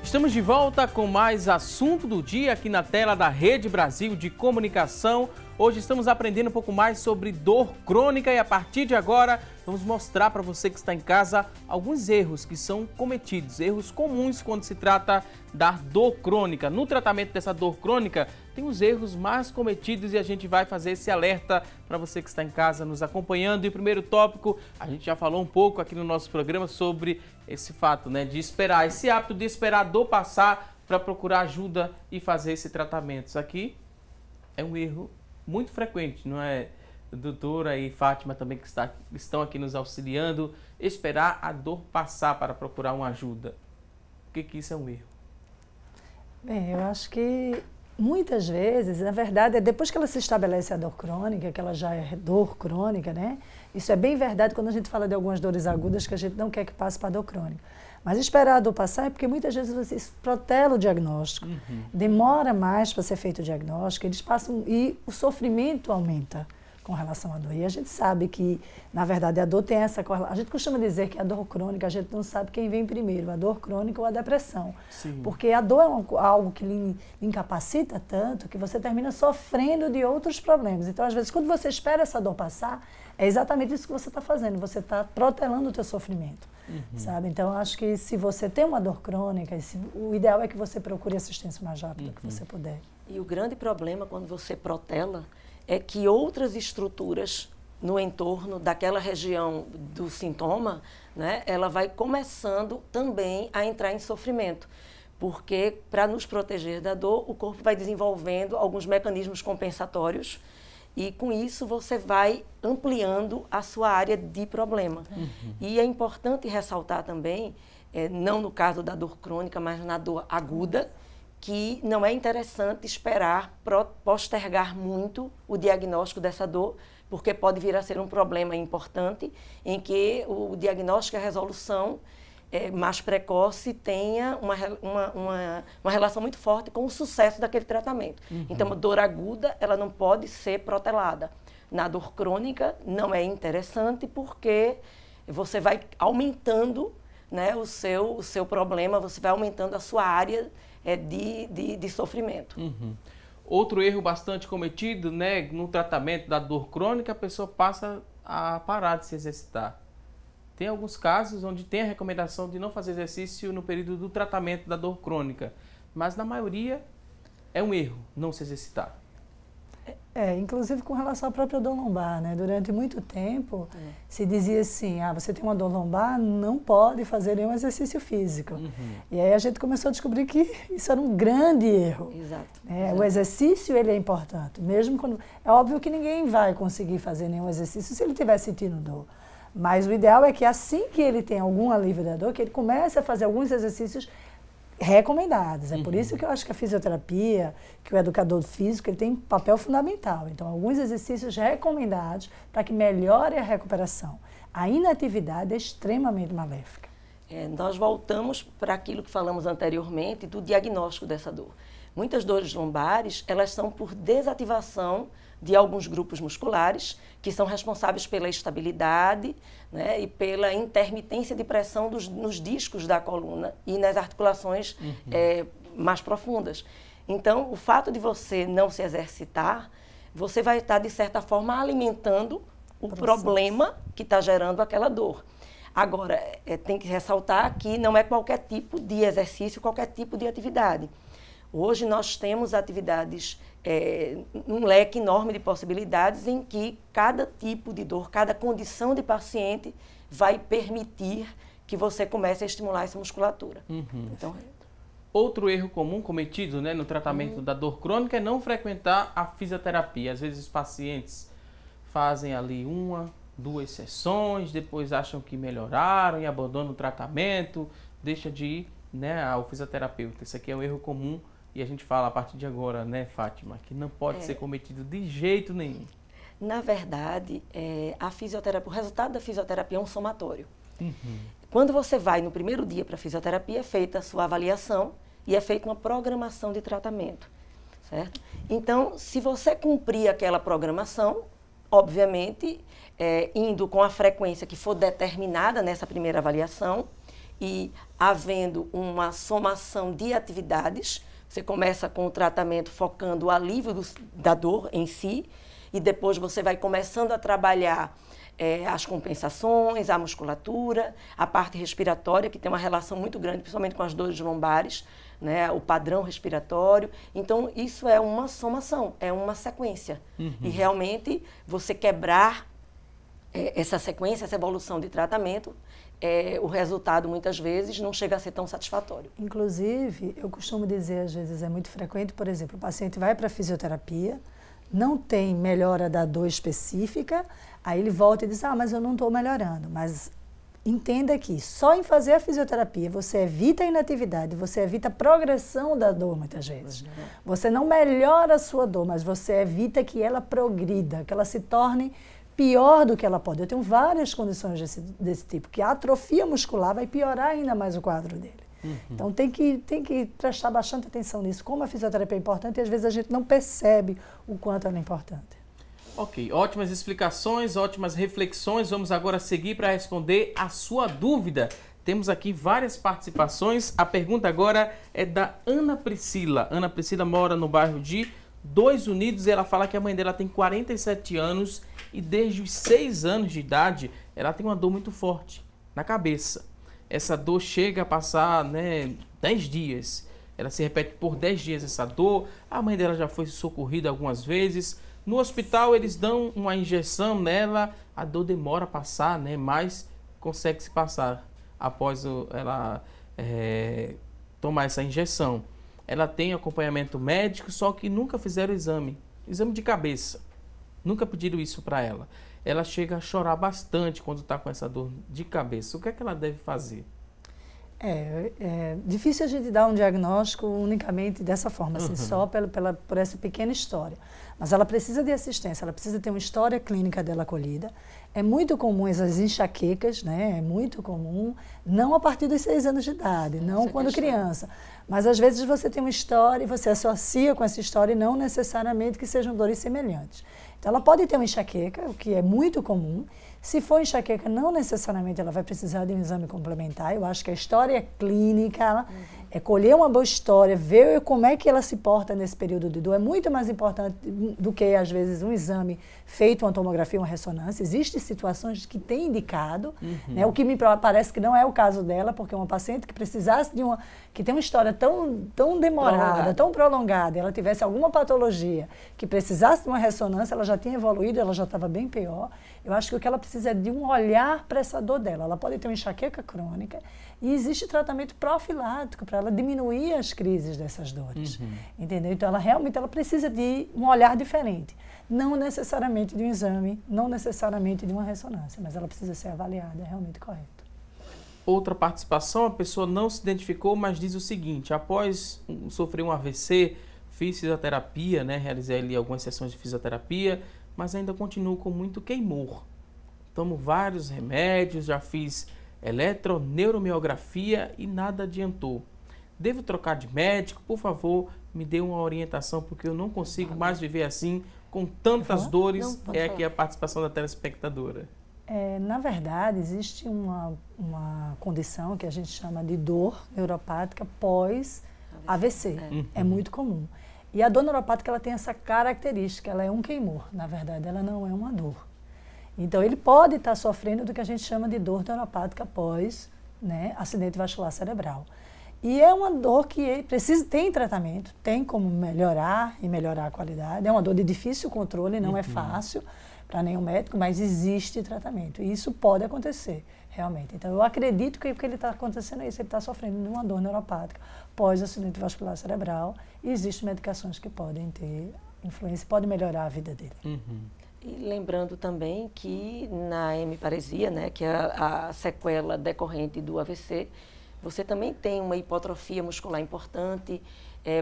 Speaker 1: Estamos de volta com mais assunto do dia aqui na tela da Rede Brasil de Comunicação. Hoje estamos aprendendo um pouco mais sobre dor crônica e a partir de agora vamos mostrar para você que está em casa alguns erros que são cometidos, erros comuns quando se trata da dor crônica. No tratamento dessa dor crônica tem os erros mais cometidos e a gente vai fazer esse alerta para você que está em casa nos acompanhando. E o primeiro tópico, a gente já falou um pouco aqui no nosso programa sobre esse fato, né, de esperar, esse hábito de esperar a dor passar para procurar ajuda e fazer esse tratamento. Isso aqui é um erro muito frequente, não é, doutora e Fátima também que estão aqui nos auxiliando, esperar a dor passar para procurar uma ajuda. Por que isso é um erro?
Speaker 6: Bem, eu acho que muitas vezes, na verdade, depois que ela se estabelece a dor crônica, que ela já é dor crônica, né? Isso é bem verdade quando a gente fala de algumas dores agudas que a gente não quer que passe para a dor crônica. Mas esperar a dor passar é porque muitas vezes você protela o diagnóstico, demora mais para ser feito o diagnóstico, eles passam e o sofrimento aumenta com relação à dor. E a gente sabe que, na verdade, a dor tem essa correlação. A gente costuma dizer que a dor crônica, a gente não sabe quem vem primeiro, a dor crônica ou a depressão.
Speaker 1: Sim.
Speaker 6: Porque a dor é algo que lhe incapacita tanto que você termina sofrendo de outros problemas. Então, às vezes, quando você espera essa dor passar, é exatamente isso que você está fazendo. Você está protelando o teu sofrimento, sabe? Então, acho que se você tem uma dor crônica, o ideal é que você procure assistência o mais rápido que você puder.
Speaker 5: E o grande problema quando você protela é que outras estruturas no entorno daquela região do sintoma, né, ela vai começando também a entrar em sofrimento. Porque, para nos proteger da dor, o corpo vai desenvolvendo alguns mecanismos compensatórios e, com isso, você vai ampliando a sua área de problema. E é importante ressaltar também, não no caso da dor crônica, mas na dor aguda, que não é interessante esperar postergar muito o diagnóstico dessa dor, porque pode vir a ser um problema importante em que o diagnóstico e a resolução mais precoce tenha uma relação muito forte com o sucesso daquele tratamento. Então, a dor aguda, ela não pode ser protelada. Na dor crônica, não é interessante porque você vai aumentando, né, o seu problema, você vai aumentando a sua área de sofrimento.
Speaker 1: Outro erro bastante cometido, né, no tratamento da dor crônica, a pessoa passa a parar de se exercitar. Tem alguns casos onde tem a recomendação de não fazer exercício no período do tratamento da dor crônica, mas na maioria é um erro não se exercitar.
Speaker 6: Inclusive com relação à própria dor lombar, né? Durante muito tempo se dizia assim, você tem uma dor lombar, não pode fazer nenhum exercício físico. E aí a gente começou a descobrir que isso era um grande erro.
Speaker 5: Exato.
Speaker 6: O exercício, ele é importante, mesmo quando... É óbvio que ninguém vai conseguir fazer nenhum exercício se ele estiver sentindo dor. Mas o ideal é que assim que ele tem algum alívio da dor, que ele comece a fazer alguns exercícios recomendados. É por isso que eu acho que a fisioterapia, que o educador físico, ele tem um papel fundamental. Então, alguns exercícios recomendados para que melhore a recuperação. A inatividade é extremamente maléfica.
Speaker 5: Nós voltamos para aquilo que falamos anteriormente do diagnóstico dessa dor. Muitas dores lombares, elas são por desativação de alguns grupos musculares que são responsáveis pela estabilidade, né, e pela intermitência de pressão nos discos da coluna e nas articulações mais profundas. Então, o fato de você não se exercitar, você vai estar, de certa forma, alimentando o problema que está gerando aquela dor. Agora, tem que ressaltar que não é qualquer tipo de exercício, qualquer tipo de atividade. Hoje nós temos atividades, um leque enorme de possibilidades em que cada tipo de dor, cada condição de paciente vai permitir que você comece a estimular essa musculatura. Então,
Speaker 1: outro erro comum cometido, né, no tratamento da dor crônica é não frequentar a fisioterapia. Às vezes os pacientes fazem ali 1, 2 sessões, depois acham que melhoraram e abandonam o tratamento, deixa de ir, né, ao fisioterapeuta. Isso aqui é um erro comum. E a gente fala a partir de agora, né, Fátima, que não pode ser cometido de jeito nenhum.
Speaker 5: Na verdade, o resultado da fisioterapia é um somatório. Quando você vai no primeiro dia para a fisioterapia, é feita a sua avaliação e é feita uma programação de tratamento, certo? Então, se você cumprir aquela programação, obviamente, indo com a frequência que for determinada nessa primeira avaliação e havendo uma somação de atividades, você começa com o tratamento focando o alívio da dor em si e depois você vai começando a trabalhar as compensações, a musculatura, a parte respiratória, que tem uma relação muito grande, principalmente com as dores lombares, né, o padrão respiratório. Então, isso é uma somação, é uma sequência. E realmente, você quebrar essa sequência, essa evolução de tratamento, o resultado, muitas vezes, não chega a ser tão satisfatório.
Speaker 6: Inclusive, eu costumo dizer, às vezes é muito frequente, por exemplo, o paciente vai para a fisioterapia, não tem melhora da dor específica, aí ele volta e diz, mas eu não estou melhorando. Mas entenda que só em fazer a fisioterapia você evita a inatividade, você evita a progressão da dor muitas vezes. Você não melhora a sua dor, mas você evita que ela progrida, que ela se torne pior do que ela pode. Eu tenho várias condições desse tipo, que a atrofia muscular vai piorar ainda mais o quadro dele. Então tem que prestar bastante atenção nisso, como a fisioterapia é importante e às vezes a gente não percebe o quanto ela é importante.
Speaker 1: Ok, ótimas explicações, ótimas reflexões. Vamos agora seguir para responder a sua dúvida. Temos aqui várias participações. A pergunta agora é da Ana Priscila. Ana Priscila mora no bairro de Dois Unidos e ela fala que a mãe dela tem 47 anos e desde os 6 anos de idade ela tem uma dor muito forte na cabeça. Essa dor chega a passar, 10 dias. Ela se repete por 10 dias essa dor. A mãe dela já foi socorrida algumas vezes. No hospital eles dão uma injeção nela, a dor demora a passar, mas consegue se passar após ela tomar essa injeção. Ela tem acompanhamento médico, só que nunca fizeram exame de cabeça. Nunca pediram isso para ela. Ela chega a chorar bastante quando está com essa dor de cabeça. O que é que ela deve fazer?
Speaker 6: É difícil a gente dar um diagnóstico unicamente dessa forma, assim, só por essa pequena história. Mas ela precisa de assistência, ela precisa ter uma história clínica dela acolhida. É muito comum essas enxaquecas, né? É muito comum, não a partir dos 6 anos de idade, não quando criança. Mas às vezes você tem uma história e você associa com essa história e não necessariamente que sejam dores semelhantes. Então ela pode ter uma enxaqueca, o que é muito comum. Se for enxaqueca, não necessariamente ela vai precisar de um exame complementar. Eu acho que a história clínica, é colher uma boa história, ver como é que ela se porta nesse período de dor, é muito mais importante do que, às vezes, um exame feito, uma tomografia, uma ressonância. Existem situações que têm indicado, né, o que me parece que não é o caso dela, porque uma paciente que precisasse de que tem uma história tão demorada, tão prolongada, ela tivesse alguma patologia que precisasse de uma ressonância, ela já tinha evoluído, ela já estava bem pior. Eu acho que o que ela precisa é de um olhar para essa dor dela. Ela pode ter uma enxaqueca crônica e existe tratamento profilático para ela diminuir as crises dessas dores. Entendeu? Então, ela precisa de um olhar diferente. Não necessariamente de um exame, não necessariamente de uma ressonância, mas ela precisa ser avaliada, é realmente correto.
Speaker 1: Outra participação, a pessoa não se identificou, mas diz o seguinte: após sofrer um AVC, fiz fisioterapia, né, realizei ali algumas sessões de fisioterapia, mas ainda continuo com muito queimor. Tomo vários remédios, já fiz eletroneuromiografia e nada adiantou. Devo trocar de médico? Por favor, me dê uma orientação, porque eu não consigo mais viver assim, com tantas dores. É aqui a participação da telespectadora.
Speaker 6: Na verdade, existe uma condição que a gente chama de dor neuropática pós-AVC. É muito comum. E a dor neuropática ela tem essa característica, ela é um queimor. Na verdade, ela não é uma dor. Então, ele pode estar sofrendo do que a gente chama de dor neuropática pós, né, acidente vascular cerebral. E é uma dor que tem tratamento, tem como melhorar e melhorar a qualidade. É uma dor de difícil controle, não é fácil para nenhum médico, mas existe tratamento. E isso pode acontecer, realmente. Então, eu acredito que o que ele está acontecendo é isso. Ele está sofrendo de uma dor neuropática pós-acidente vascular cerebral. E existem medicações que podem ter influência, podem melhorar a vida dele.
Speaker 5: E lembrando também que na hemiparesia, né, que é a sequela decorrente do AVC, você também tem uma hipotrofia muscular importante,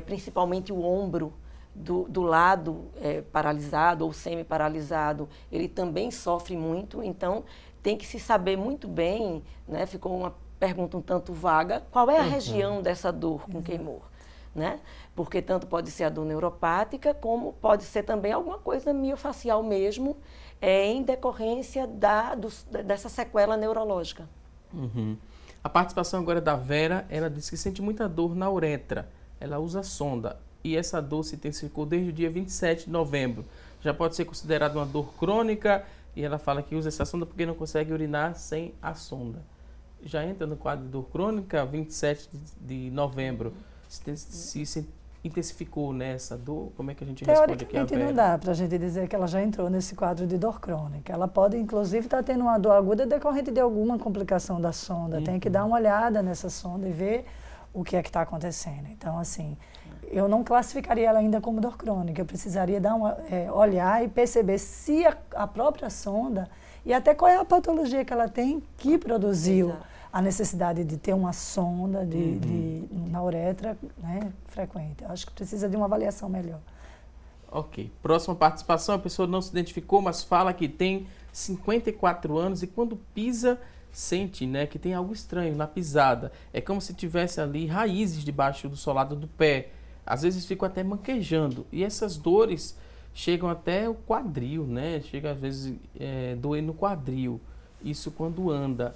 Speaker 5: principalmente o ombro do lado paralisado ou semi-paralisado, ele também sofre muito, então tem que se saber muito bem, né, ficou uma pergunta um tanto vaga, qual é a região dessa dor com queimor? Né? Porque tanto pode ser a dor neuropática, como pode ser também alguma coisa miofacial mesmo, em decorrência dessa sequela neurológica.
Speaker 1: A participação agora da Vera, ela disse que sente muita dor na uretra, ela usa sonda, e essa dor se intensificou desde o dia 27 de novembro. Já pode ser considerada uma dor crônica, e ela fala que usa essa sonda porque não consegue urinar sem a sonda. Já entra no quadro de dor crônica, 27 de novembro. Se intensificou nessa dor, como é que a gente responde aqui a Vera?
Speaker 6: Não dá para a gente dizer que ela já entrou nesse quadro de dor crônica. Ela pode, inclusive, estar tendo uma dor aguda decorrente de alguma complicação da sonda. Tem que dar uma olhada nessa sonda e ver o que é que está acontecendo. Então, assim, eu não classificaria ela ainda como dor crônica. Eu precisaria dar olhar e perceber se a própria sonda e até qual é a patologia que ela tem que produziu a necessidade de ter uma sonda na uretra, né, frequente. Eu acho que precisa de uma avaliação melhor.
Speaker 1: Ok. Próxima participação, a pessoa não se identificou, mas fala que tem 54 anos e quando pisa, sente, né, que tem algo estranho na pisada. É como se tivesse ali raízes debaixo do solado do pé. Às vezes ficam até manquejando. E essas dores chegam até o quadril, né? Chega às vezes doer no quadril. Isso quando anda.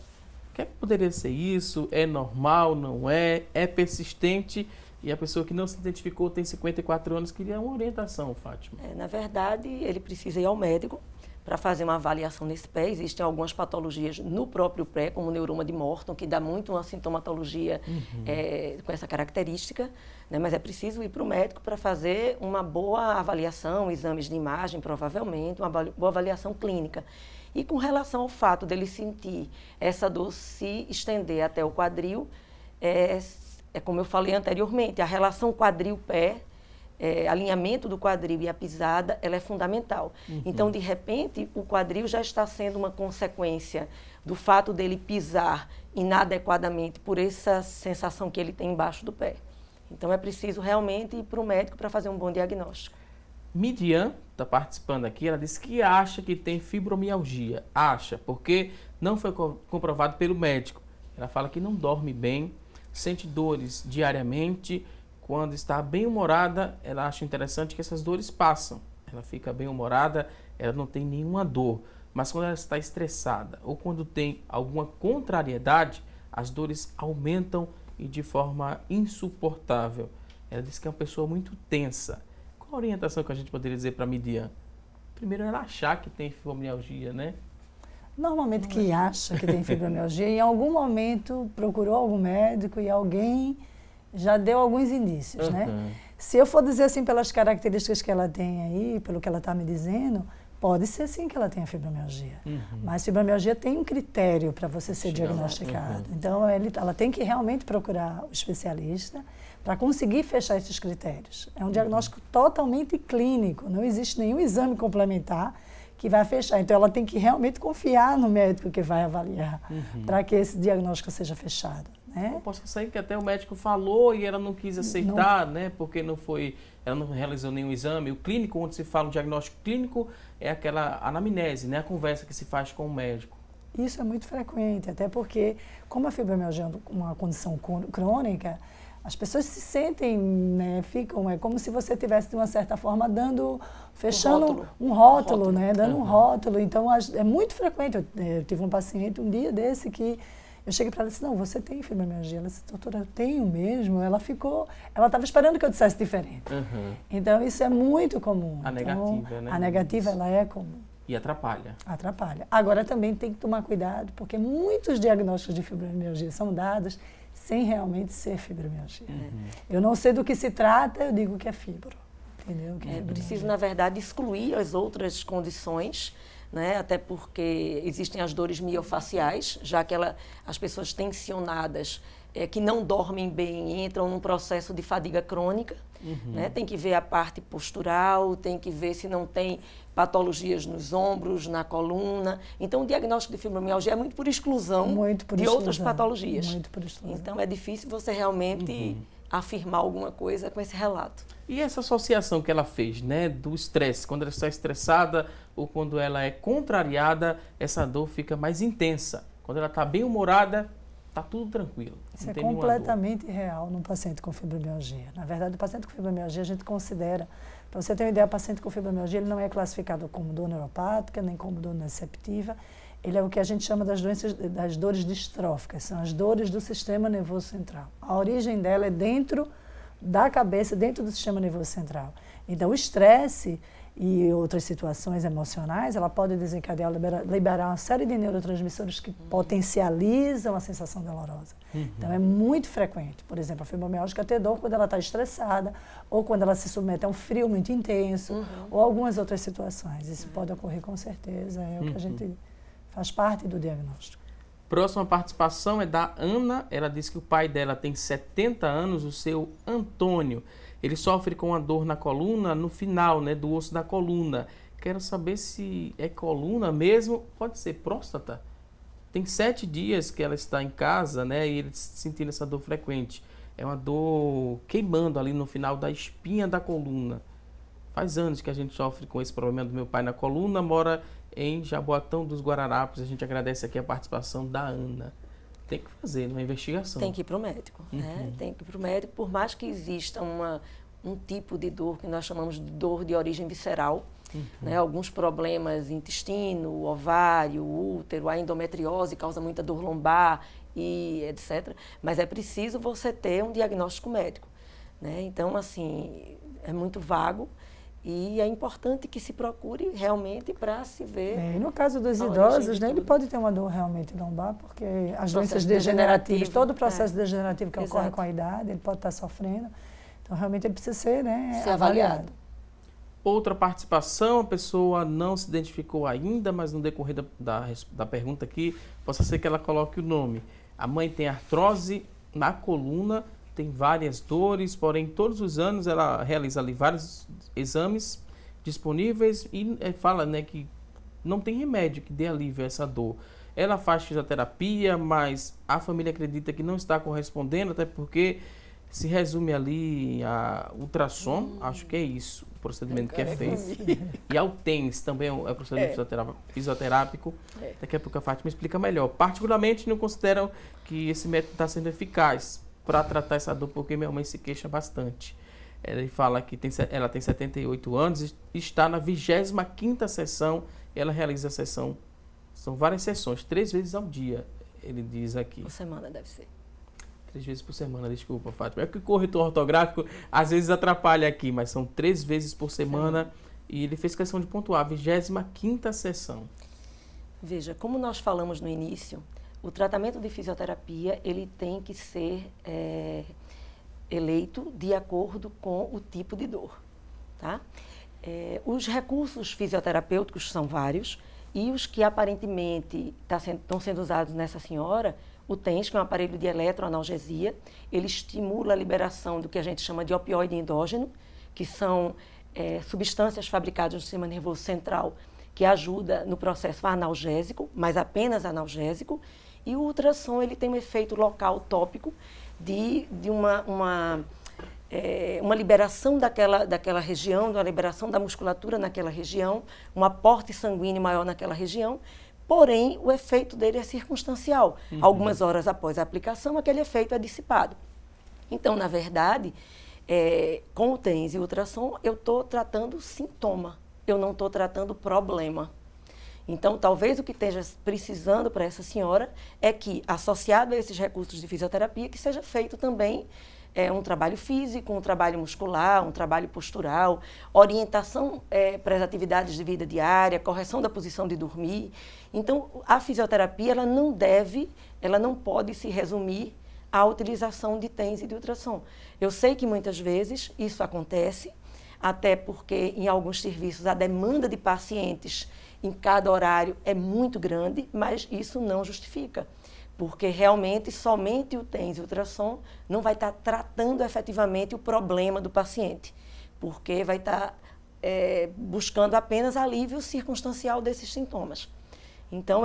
Speaker 1: O que poderia ser isso? É normal? Não é? É persistente? E a pessoa que não se identificou tem 54 anos, queria uma orientação, Fátima.
Speaker 5: Na verdade, ele precisa ir ao médico para fazer uma avaliação nesse pé. Existem algumas patologias no próprio pé, como o neuroma de Morton, que dá muito uma sintomatologia com essa característica, né? Mas é preciso ir para o médico para fazer uma boa avaliação, exames de imagem, provavelmente, uma boa avaliação clínica. E com relação ao fato dele sentir essa dor se estender até o quadril, é como eu falei anteriormente, a relação quadril-pé alinhamento do quadril e a pisada, ela é fundamental. Então, de repente, o quadril já está sendo uma consequência do fato dele pisar inadequadamente por essa sensação que ele tem embaixo do pé. Então, é preciso realmente ir para o médico para fazer um bom diagnóstico.
Speaker 1: Midian está participando aqui, ela disse que acha que tem fibromialgia. Acha, porque não foi comprovado pelo médico. Ela fala que não dorme bem, sente dores diariamente. Quando está bem-humorada, ela acha interessante que essas dores passam. Ela fica bem-humorada, ela não tem nenhuma dor. Mas quando ela está estressada ou quando tem alguma contrariedade, as dores aumentam e de forma insuportável. Ela diz que é uma pessoa muito tensa. Qual a orientação que a gente poderia dizer para a Midian? Primeiro, ela achar que tem fibromialgia, né?
Speaker 6: Normalmente quem acha que tem fibromialgia, em algum momento procurou algum médico e alguém já deu alguns indícios, né? Se eu for dizer assim pelas características que ela tem aí, pelo que ela está me dizendo, pode ser sim que ela tenha fibromialgia. Mas fibromialgia tem um critério para você ser diagnosticado. Então, ela tem que realmente procurar o especialista para conseguir fechar esses critérios. É um diagnóstico totalmente clínico, não existe nenhum exame complementar que vai fechar. Então, ela tem que realmente confiar no médico que vai avaliar para que esse diagnóstico seja fechado. Né?
Speaker 1: Posso sair que até o médico falou e ela não quis aceitar, né? Porque ela não realizou nenhum exame. O clínico, onde se fala um diagnóstico clínico, é aquela anamnese, né? A conversa que se faz com o médico.
Speaker 6: Isso é muito frequente, até porque, como a fibromialgia é uma condição crônica, as pessoas se sentem, né, é como se você tivesse, de uma certa forma, fechando um rótulo, né, dando um rótulo. Então, é muito frequente. Eu tive um paciente um dia desse que eu cheguei para ela e disse, não, você tem fibromialgia. Ela disse, doutora, eu tenho mesmo. Ela estava esperando que eu dissesse diferente. Então, isso é muito comum.
Speaker 1: A negativa, né?
Speaker 6: A negativa, ela é comum.
Speaker 1: E atrapalha.
Speaker 6: Atrapalha. Agora, também tem que tomar cuidado, porque muitos diagnósticos de fibromialgia são dados sem realmente ser fibromialgia. Eu não sei do que se trata, eu digo que é fibro. Entendeu? Que
Speaker 5: é preciso, na verdade, excluir as outras condições, né? Até porque existem as dores miofaciais, já que as pessoas tensionadas que não dormem bem entram num processo de fadiga crônica. Né? Tem que ver a parte postural, tem que ver se não tem patologias nos ombros, na coluna. Então, o diagnóstico de fibromialgia é muito por exclusão de outras patologias.
Speaker 6: Muito por exclusão.
Speaker 5: Então, é difícil você realmente afirmar alguma coisa com esse relato.
Speaker 1: E essa associação que ela fez, né, do estresse, quando ela está estressada ou quando ela é contrariada, essa dor fica mais intensa. Quando ela está bem-humorada, está tudo tranquilo.
Speaker 6: Isso é completamente real num paciente com fibromialgia. Na verdade, o paciente com fibromialgia a gente considera, para você ter uma ideia, o paciente com fibromialgia ele não é classificado como dor neuropática, nem como dor nociceptiva. Ele é o que a gente chama das dores distróficas, são as dores do sistema nervoso central. A origem dela é dentro da cabeça, dentro do sistema nervoso central. Então, o estresse e outras situações emocionais, ela pode desencadear, liberar uma série de neurotransmissores que potencializam a sensação dolorosa. Então, é muito frequente. Por exemplo, a fibromialgia ter dor quando ela está estressada, ou quando ela se submete a um frio muito intenso, ou algumas outras situações. Isso pode ocorrer com certeza, é o que a gente faz parte do diagnóstico.
Speaker 1: Próxima participação é da Ana. Ela diz que o pai dela tem 70 anos, o seu Antônio. Ele sofre com uma dor na coluna, no final, né, do osso da coluna. Quero saber se é coluna mesmo, pode ser próstata. Tem 7 dias que ela está em casa, né, e ele sentindo essa dor frequente. É uma dor queimando ali no final da espinha da coluna. Faz anos que a gente sofre com esse problema do meu pai na coluna, mora em Jaboatão dos Guararapes. A gente agradece aqui a participação da Ana. Tem que fazer uma investigação.
Speaker 5: Tem que ir para o médico, né? Tem que ir para o médico, por mais que exista um tipo de dor que nós chamamos de dor de origem visceral, né? Alguns problemas, intestino, ovário, útero, a endometriose causa muita dor lombar e etc. Mas é preciso você ter um diagnóstico médico, né? Então, assim, é muito vago. E é importante que se procure realmente para se ver.
Speaker 6: E no caso dos idosos, né, ele pode ter uma dor realmente lombar, porque as doenças degenerativas, todo o processo degenerativo que ocorre com a idade, ele pode estar sofrendo. Então, realmente, ele precisa ser, né, avaliado.
Speaker 1: Outra participação, a pessoa não se identificou ainda, mas no decorrer da pergunta aqui, possa ser que ela coloque o nome. A mãe tem artrose na coluna, tem várias dores, porém todos os anos ela realiza ali vários exames disponíveis e fala, né, que não tem remédio que dê alívio a essa dor. Ela faz fisioterapia, mas a família acredita que não está correspondendo, até porque se resume ali a ultrassom, acho que é isso, o procedimento que é feito. E ao TENS também é o procedimento fisioterápico. Daqui a pouco a Fátima explica melhor. Particularmente não consideram que esse método está sendo eficaz para tratar essa dor, porque minha mãe se queixa bastante. Ele fala que ela tem 78 anos e está na 25ª sessão. Ela realiza a sessão, são várias sessões, 3 vezes ao dia, ele diz aqui.
Speaker 5: Por semana deve ser.
Speaker 1: 3 vezes por semana, desculpa, Fátima. É que o corretor ortográfico às vezes atrapalha aqui, mas são 3 vezes por semana. E ele fez questão de pontuar a 25ª sessão.
Speaker 5: Veja, como nós falamos no início, o tratamento de fisioterapia ele tem que ser eleito de acordo com o tipo de dor, tá? Os recursos fisioterapêuticos são vários e os que aparentemente estão sendo usados nessa senhora, o TENS, que é um aparelho de eletroanalgesia, ele estimula a liberação do que a gente chama de opioide endógeno, que são substâncias fabricadas no sistema nervoso central que ajuda no processo analgésico, mas apenas analgésico, e o ultrassom ele tem um efeito local tópico de uma liberação daquela região, uma liberação da musculatura naquela região, um aporte sanguíneo maior naquela região, porém o efeito dele é circunstancial. Algumas horas após a aplicação, aquele efeito é dissipado. Então, na verdade, com o TENS e o ultrassom, eu estou tratando sintoma, eu não estou tratando problema. Então, talvez o que esteja precisando para essa senhora é que, associado a esses recursos de fisioterapia, que seja feito também um trabalho físico, um trabalho muscular, um trabalho postural, orientação para as atividades de vida diária, correção da posição de dormir. Então, a fisioterapia ela não pode se resumir à utilização de TENS e de ultrassom. Eu sei que muitas vezes isso acontece, até porque em alguns serviços a demanda de pacientes em cada horário é muito grande, mas isso não justifica, porque realmente somente o TENS e o ultrassom não vai estar tratando efetivamente o problema do paciente, porque vai estar buscando apenas alívio circunstancial desses sintomas. Então,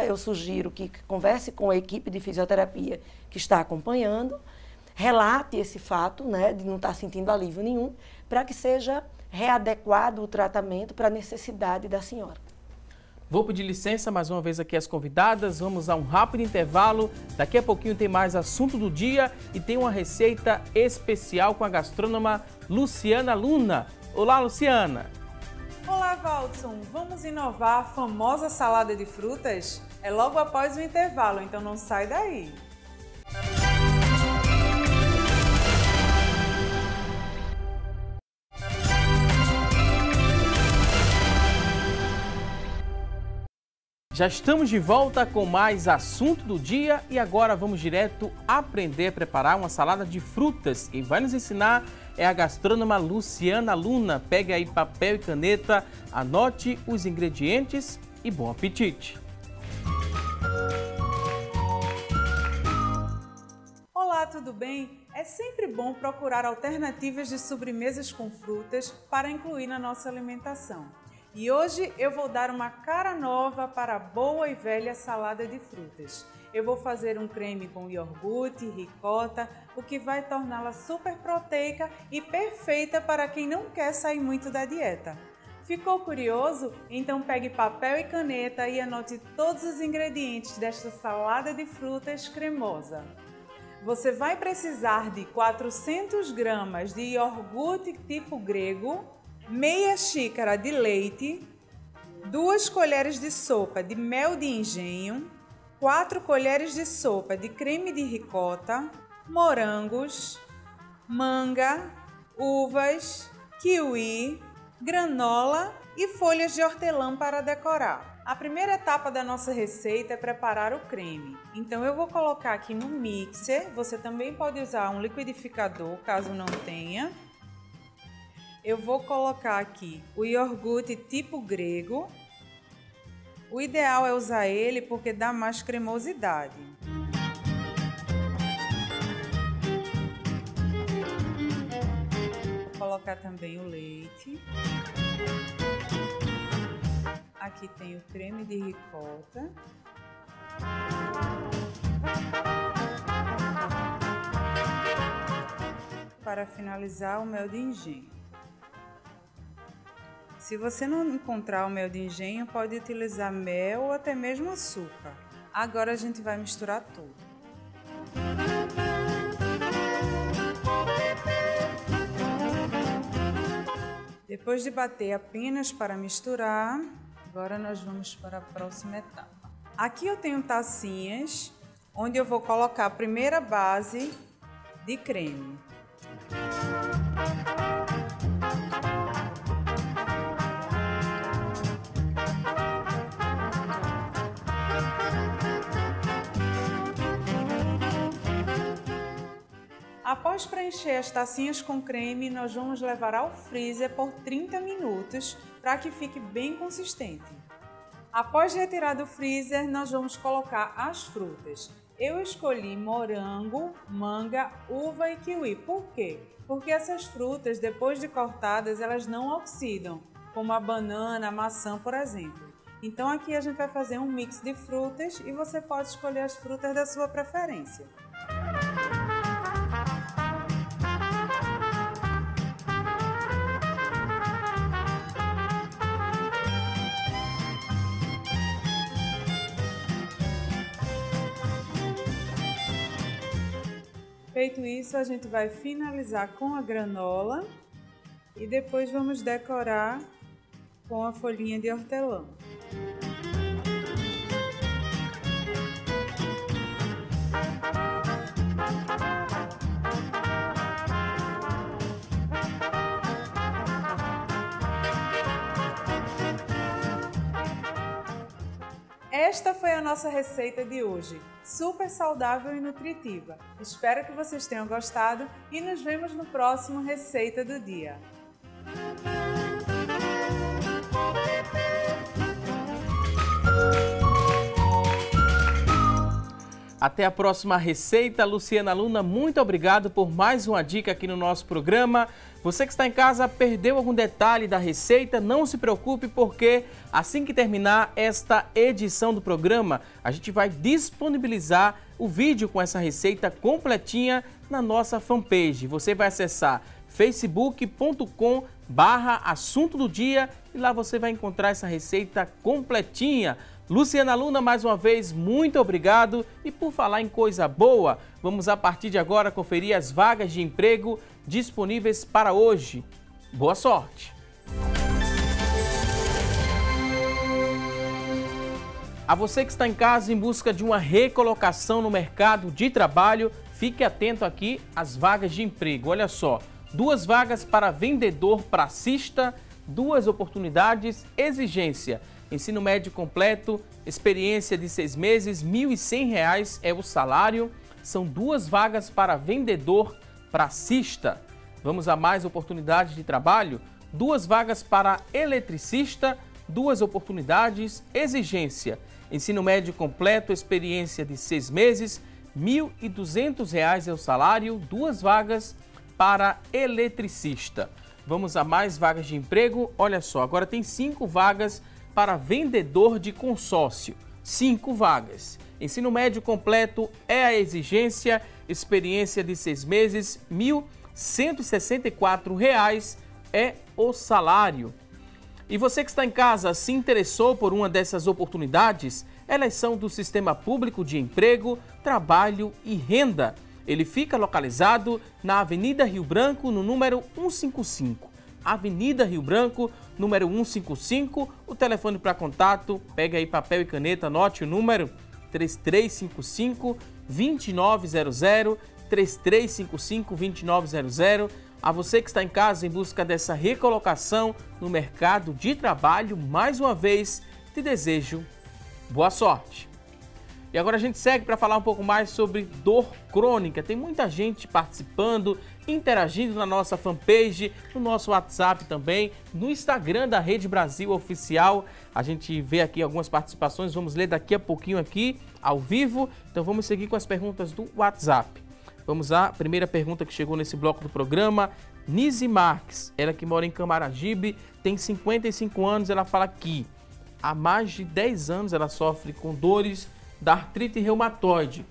Speaker 5: eu sugiro que converse com a equipe de fisioterapia que está acompanhando, relate esse fato, né, de não estar sentindo alívio nenhum, para que seja readequado o tratamento para a necessidade da senhora.
Speaker 1: Vou pedir licença mais uma vez aqui às convidadas, vamos a um rápido intervalo. Daqui a pouquinho tem mais assunto do dia e tem uma receita especial com a gastrônoma Luciana Luna. Olá, Luciana!
Speaker 8: Olá, Valdson! Vamos inovar a famosa salada de frutas? É logo após o intervalo, então não sai daí!
Speaker 1: Já estamos de volta com mais assunto do dia e agora vamos direto aprender a preparar uma salada de frutas. Quem vai nos ensinar é a gastrônoma Luciana Luna. Pegue aí papel e caneta, anote os ingredientes e bom apetite!
Speaker 8: Olá, tudo bem? É sempre bom procurar alternativas de sobremesas com frutas para incluir na nossa alimentação. E hoje eu vou dar uma cara nova para a boa e velha salada de frutas. Eu vou fazer um creme com iogurte, ricota, o que vai torná-la super proteica e perfeita para quem não quer sair muito da dieta. Ficou curioso? Então pegue papel e caneta e anote todos os ingredientes desta salada de frutas cremosa. Você vai precisar de 400 gramas de iogurte tipo grego, meia xícara de leite, 2 colheres de sopa de mel de engenho, 4 colheres de sopa de creme de ricota, morangos, manga, uvas, kiwi, granola e folhas de hortelã para decorar. A primeira etapa da nossa receita é preparar o creme. Então eu vou colocar aqui no mixer, você também pode usar um liquidificador caso não tenha. Eu vou colocar aqui o iogurte tipo grego. O ideal é usar ele porque dá mais cremosidade. colocar também o leite. Aqui tem o creme de ricota. Para finalizar, o mel de engenho. Se você não encontrar o mel de engenho, pode utilizar mel ou até mesmo açúcar. Agora a gente vai misturar tudo. Depois de bater apenas para misturar, agora nós vamos para a próxima etapa. Aqui eu tenho tacinhas, onde eu vou colocar a primeira base de creme. Após preencher as tacinhas com creme, nós vamos levar ao freezer por 30 minutos para que fique bem consistente. Após retirar do freezer, nós vamos colocar as frutas. Eu escolhi morango, manga, uva e kiwi. Por quê? Porque essas frutas, depois de cortadas, elas não oxidam, como a banana, a maçã, por exemplo. Então aqui a gente vai fazer um mix de frutas e você pode escolher as frutas da sua preferência. Feito isso, a gente vai finalizar com a granola e depois vamos decorar com a folhinha de hortelã. Esta foi a nossa receita de hoje, super saudável e nutritiva. Espero que vocês tenham gostado e nos vemos no próximo Receita do Dia.
Speaker 1: Até a próxima receita. Luciana Luna, muito obrigado por mais uma dica aqui no nosso programa. Você que está em casa, perdeu algum detalhe da receita? Não se preocupe, porque assim que terminar esta edição do programa, a gente vai disponibilizar o vídeo com essa receita completinha na nossa fanpage. Você vai acessar facebook.com/assunto do dia e lá você vai encontrar essa receita completinha. Luciana Luna, mais uma vez, muito obrigado. E por falar em coisa boa, vamos a partir de agora conferir as vagas de emprego disponíveis para hoje. Boa sorte! A você que está em casa em busca de uma recolocação no mercado de trabalho, fique atento aqui às vagas de emprego. Olha só, 2 vagas para vendedor praxista, 2 oportunidades, exigência. Ensino médio completo, experiência de 6 meses, R$ 1.100 é o salário. São 2 vagas para vendedor praxista. Vamos a mais oportunidades de trabalho? 2 vagas para eletricista, 2 oportunidades, exigência. Ensino médio completo, experiência de 6 meses, R$ 1.200 é o salário. 2 vagas para eletricista. Vamos a mais vagas de emprego? Olha só, agora tem 5 vagas para vendedor de consórcio, 5 vagas. Ensino médio completo é a exigência, experiência de 6 meses, R$ 1.164 é o salário. E você que está em casa, se interessou por uma dessas oportunidades? Elas são do Sistema Público de Emprego, Trabalho e Renda. Ele fica localizado na Avenida Rio Branco, no número 155. Avenida Rio Branco, número 155, o telefone para contato, pega aí papel e caneta, anote o número 3355-2900, 3355-2900. A você que está em casa em busca dessa recolocação no mercado de trabalho, mais uma vez, te desejo boa sorte. E agora a gente segue para falar um pouco mais sobre dor crônica. Tem muita gente participando, interagindo na nossa fanpage, no nosso WhatsApp também, no Instagram da Rede Brasil Oficial. A gente vê aqui algumas participações, vamos ler daqui a pouquinho aqui, ao vivo. Então vamos seguir com as perguntas do WhatsApp. Vamos à primeira pergunta que chegou nesse bloco do programa. Nise Marques, ela que mora em Camaragibe, tem 55 anos, ela fala que há mais de 10 anos ela sofre com dores da artrite reumatoide.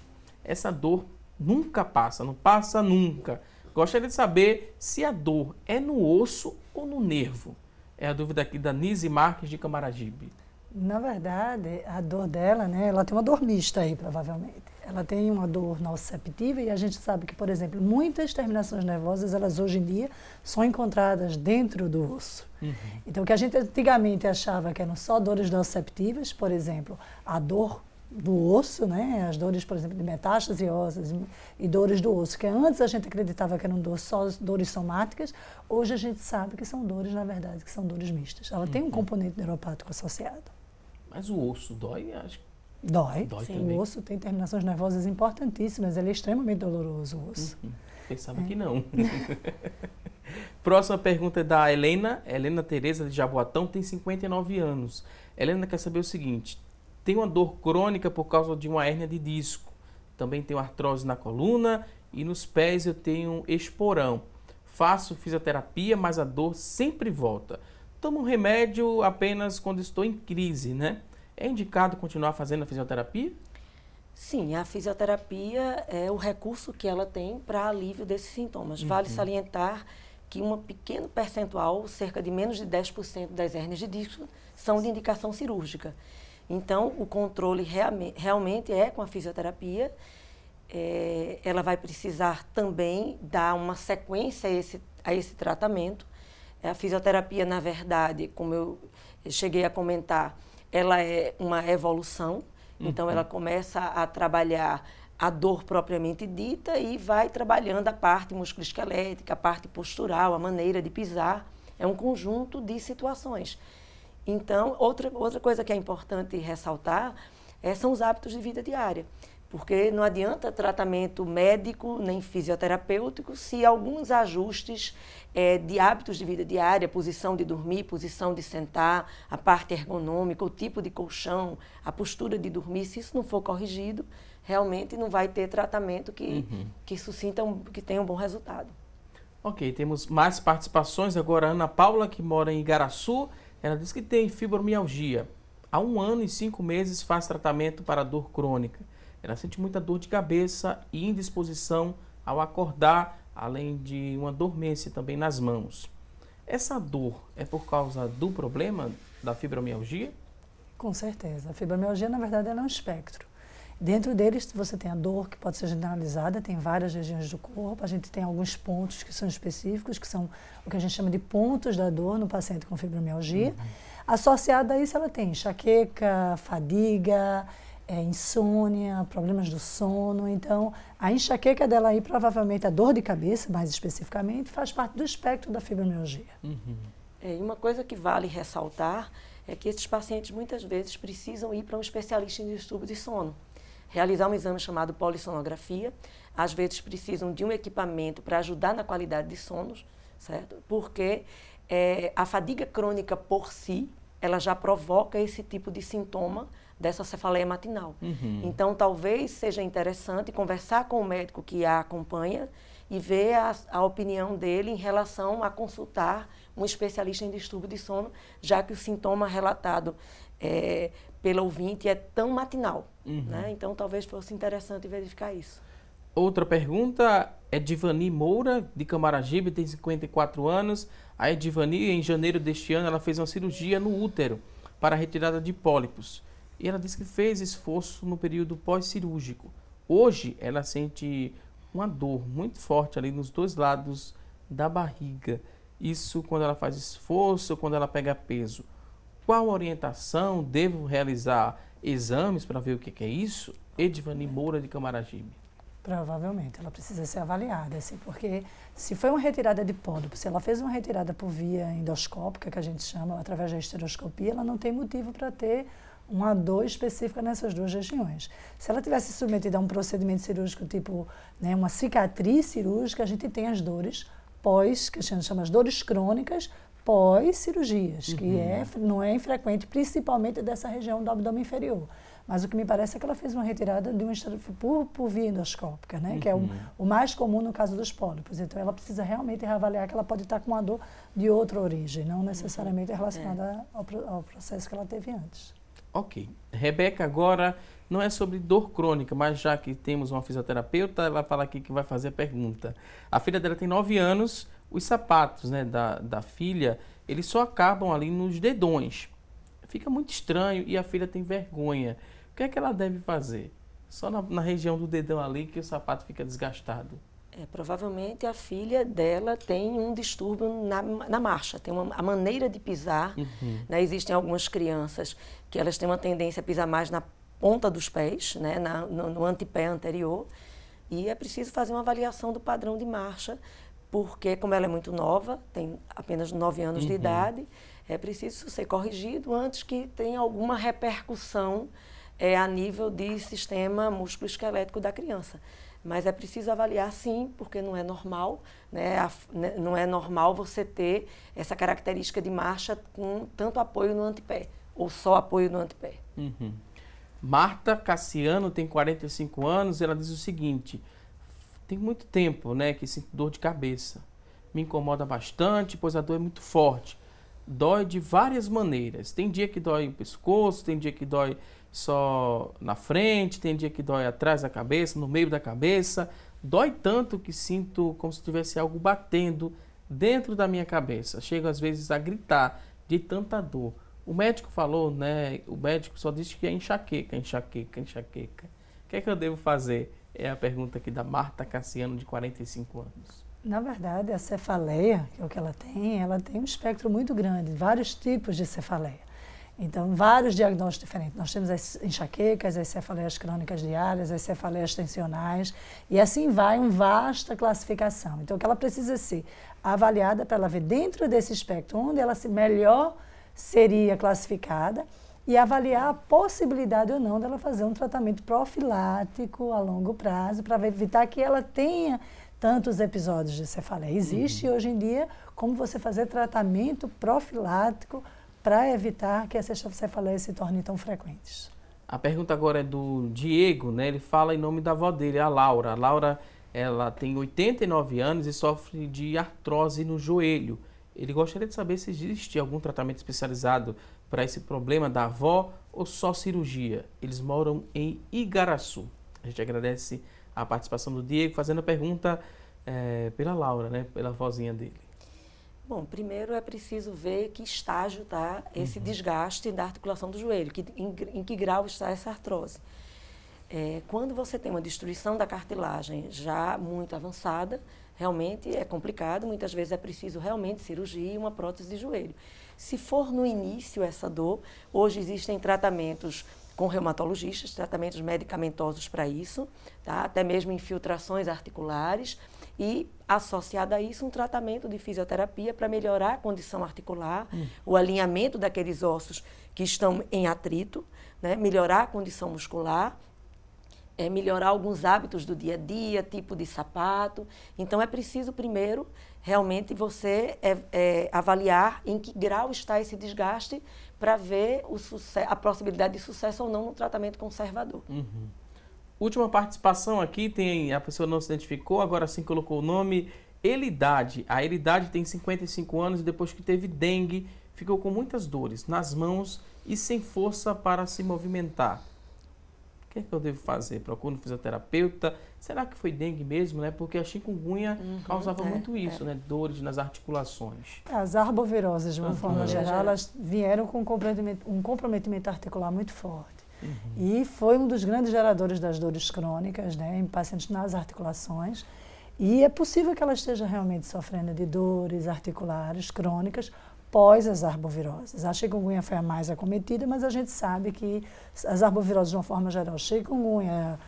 Speaker 1: Essa dor nunca passa, não passa nunca. Gostaria de saber se a dor é no osso ou no nervo. É a dúvida aqui da Nise Marques de Camaragibe.
Speaker 6: Na verdade, a dor dela, né, ela tem uma dor mista aí, provavelmente. Ela tem uma dor nociceptiva e a gente sabe que, por exemplo, muitas terminações nervosas, elas hoje em dia são encontradas dentro do osso. Então, o que a gente antigamente achava que eram só dores nociceptivas, por exemplo, a dor do osso, né, as dores, por exemplo, de metástase ósseas e dores do osso, que antes a gente acreditava que eram só dores somáticas, hoje a gente sabe que são dores, na verdade, que são dores mistas. Ela tem um componente neuropático associado.
Speaker 1: Mas o osso dói? Acho que
Speaker 6: dói.
Speaker 1: Também.
Speaker 6: O osso tem terminações nervosas importantíssimas, ele é extremamente doloroso, o osso.
Speaker 1: Pensava que não. Próxima pergunta é da Helena Tereza de Jaboatão, tem 59 anos. Helena quer saber o seguinte: tem uma dor crônica por causa de uma hérnia de disco. Também tenho artrose na coluna e nos pés eu tenho esporão. Faço fisioterapia, mas a dor sempre volta. Tomo um remédio apenas quando estou em crise, né? É indicado continuar fazendo a fisioterapia?
Speaker 5: Sim, a fisioterapia é o recurso que ela tem para alívio desses sintomas. Vale salientar que um pequeno percentual, cerca de menos de 10% das hérnias de disco, são de indicação cirúrgica. Então, o controle realmente é com a fisioterapia. Ela vai precisar também dar uma sequência a esse tratamento. A fisioterapia, na verdade, como eu cheguei a comentar, ela é uma evolução. Então, ela começa a trabalhar a dor propriamente dita e vai trabalhando a parte musculoesquelética, a parte postural, a maneira de pisar. É um conjunto de situações. Então, outra coisa que é importante ressaltar são os hábitos de vida diária. Porque não adianta tratamento médico nem fisioterapêutico se alguns ajustes de hábitos de vida diária, posição de dormir, posição de sentar, a parte ergonômica, o tipo de colchão, a postura de dormir, se isso não for corrigido, realmente não vai ter tratamento que tenha um bom resultado.
Speaker 1: Ok, temos mais participações. Agora a Ana Paula, que mora em Igaraçu, ela diz que tem fibromialgia. Há 1 ano e 5 meses faz tratamento para dor crônica. Ela sente muita dor de cabeça e indisposição ao acordar, além de uma dormência também nas mãos. Essa dor é por causa do problema da fibromialgia?
Speaker 6: Com certeza. A fibromialgia, na verdade, ela é um espectro. Dentro deles, você tem a dor, que pode ser generalizada, tem várias regiões do corpo. A gente tem alguns pontos que são específicos, que são o que a gente chama de pontos da dor no paciente com fibromialgia. Associada a isso, ela tem enxaqueca, fadiga, insônia, problemas do sono. Então, a enxaqueca dela aí, provavelmente a dor de cabeça, mais especificamente, faz parte do espectro da fibromialgia.
Speaker 5: E uma coisa que vale ressaltar é que esses pacientes muitas vezes precisam ir para um especialista em distúrbio de sono, realizar um exame chamado polissonografia. Às vezes precisam de um equipamento para ajudar na qualidade de sono, certo? Porque a fadiga crônica por si, ela já provoca esse tipo de sintoma dessa cefaleia matinal. Então, talvez seja interessante conversar com o médico que a acompanha e ver a opinião dele em relação a consultar um especialista em distúrbio de sono, já que o sintoma relatado pelo ouvinte é tão matinal. Né? Então, talvez fosse interessante verificar isso.
Speaker 1: Outra pergunta é de Divani Moura, de Camaragibe, tem 54 anos. A Divani, em janeiro deste ano, ela fez uma cirurgia no útero para a retirada de pólipos. E ela disse que fez esforço no período pós-cirúrgico. Hoje, ela sente uma dor muito forte ali nos 2 lados da barriga. Isso quando ela faz esforço, quando ela pega peso. Qual orientação? Devo realizar exames para ver o que é isso? Edivani Moura, de Camaragibe.
Speaker 6: Provavelmente, ela precisa ser avaliada, assim, porque se foi uma retirada de pólipo, se ela fez uma retirada por via endoscópica, que a gente chama, através da esteroscopia, ela não tem motivo para ter uma dor específica nessas 2 regiões. Se ela tivesse submetida a um procedimento cirúrgico, tipo, né, uma cicatriz cirúrgica, a gente tem as dores que a gente chama as dores crônicas pós-cirurgias, que não é infrequente, principalmente dessa região do abdômen inferior. Mas o que me parece é que ela fez uma retirada de por via endoscópica, né? Que é o mais comum no caso dos pólipos. Então, ela precisa realmente reavaliar que ela pode estar com uma dor de outra origem, não necessariamente relacionada ao processo que ela teve antes.
Speaker 1: Ok. Rebeca, agora não é sobre dor crônica, mas já que temos uma fisioterapeuta, ela fala aqui que vai fazer a pergunta. A filha dela tem 9 anos, os sapatos, né, da filha, eles só acabam ali nos dedões. Fica muito estranho e a filha tem vergonha. O que é que ela deve fazer? Só na região do dedão ali que o sapato fica desgastado.
Speaker 5: Provavelmente a filha dela tem um distúrbio na marcha, tem a maneira de pisar. Né? Existem algumas crianças que elas têm uma tendência a pisar mais na ponta dos pés, né? no antepé anterior, e é preciso fazer uma avaliação do padrão de marcha, porque como ela é muito nova, tem apenas 9 anos de idade, é preciso ser corrigido antes que tenha alguma repercussão a nível de sistema músculo-esquelético da criança. Mas é preciso avaliar sim, porque não é normal, né? Não é normal você ter essa característica de marcha com tanto apoio no antepé, ou só apoio no antepé.
Speaker 1: Marta Cassiano tem 45 anos, ela diz o seguinte: tem muito tempo, né, que sinto dor de cabeça. Me incomoda bastante, pois a dor é muito forte. Dói de várias maneiras. Tem dia que dói o pescoço, tem dia que dói só na frente, tem dia que dói atrás da cabeça, no meio da cabeça. Dói tanto que sinto como se tivesse algo batendo dentro da minha cabeça. Chego às vezes a gritar de tanta dor. O médico falou, né? O médico só disse que é enxaqueca. O que é que eu devo fazer? É a pergunta aqui da Marta Cassiano, de 45 anos.
Speaker 6: Na verdade, a cefaleia, que é o que ela tem um espectro muito grande, vários tipos de cefaleia. Então, vários diagnósticos diferentes. Nós temos as enxaquecas, as cefaleias crônicas diárias, as cefaleias tensionais, e assim vai uma vasta classificação. Então, o que ela precisa ser avaliada para ela ver dentro desse espectro onde ela melhor seria classificada e avaliar a possibilidade ou não dela fazer um tratamento profilático a longo prazo para evitar que ela tenha tantos episódios de cefaleia. Existe hoje em dia como você fazer tratamento profilático para evitar que essas cefaleias se tornem tão frequentes.
Speaker 1: A pergunta agora é do Diego, né? Ele fala em nome da avó dele, a Laura. A Laura, ela tem 89 anos e sofre de artrose no joelho. Ele gostaria de saber se existe algum tratamento especializado para esse problema da avó ou só cirurgia. Eles moram em Igaraçu. A gente agradece a participação do Diego, fazendo a pergunta pela Laura, né? Pela vozinha dele.
Speaker 5: Bom, primeiro é preciso ver que estágio está esse desgaste da articulação do joelho, em que grau está essa artrose. Quando você tem uma destruição da cartilagem já muito avançada, realmente é complicado, muitas vezes é preciso realmente cirurgia e uma prótese de joelho. Se for no início essa dor, hoje existem tratamentos com reumatologistas, tratamentos medicamentosos para isso, tá? Até mesmo infiltrações articulares e, associado a isso, um tratamento de fisioterapia para melhorar a condição articular, o alinhamento daqueles ossos que estão em atrito, né? Melhorar a condição muscular, melhorar alguns hábitos do dia a dia, tipo de sapato. Então, é preciso primeiro realmente você avaliar em que grau está esse desgaste para ver a possibilidade de sucesso ou não no tratamento conservador.
Speaker 1: Última participação aqui, a pessoa não se identificou, agora sim colocou o nome, Elidade. A Elidade tem 55 anos e depois que teve dengue, ficou com muitas dores nas mãos e sem força para se movimentar. O que é que eu devo fazer? Procuro um fisioterapeuta? Será que foi dengue mesmo, né? Porque a chikungunya causava muito isso, né? Dores nas articulações.
Speaker 6: As arboviroses, de uma forma geral, elas vieram com um comprometimento articular muito forte. E foi um dos grandes geradores das dores crônicas, né? Em pacientes nas articulações. E é possível que ela esteja realmente sofrendo de dores articulares crônicas pós as arboviroses. A chikungunya foi a mais acometida, mas a gente sabe que as arboviroses, de uma forma geral, chikungunya,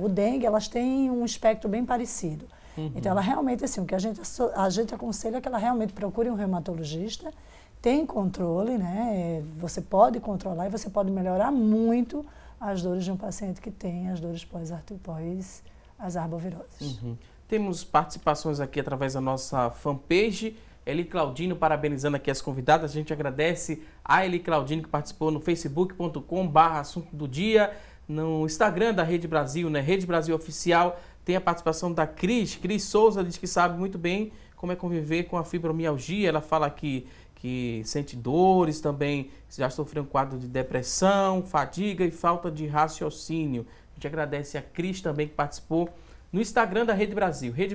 Speaker 6: o dengue, elas têm um espectro bem parecido. Então, ela realmente, assim, o que a gente aconselha é que ela realmente procure um reumatologista, tem controle, né? Você pode controlar e você pode melhorar muito as dores de um paciente que tem as dores pós as arboviroses.
Speaker 1: Temos participações aqui através da nossa fanpage. Eli Claudino parabenizando aqui as convidadas. A gente agradece a Eli Claudino que participou no facebook.com/assunto do dia, no Instagram da Rede Brasil, né? Rede Brasil Oficial. Tem a participação da Cris Souza, diz que sabe muito bem como é conviver com a fibromialgia. Ela fala que sente dores também, já sofreu um quadro de depressão, fadiga e falta de raciocínio. A gente agradece a Cris também que participou no Instagram da Rede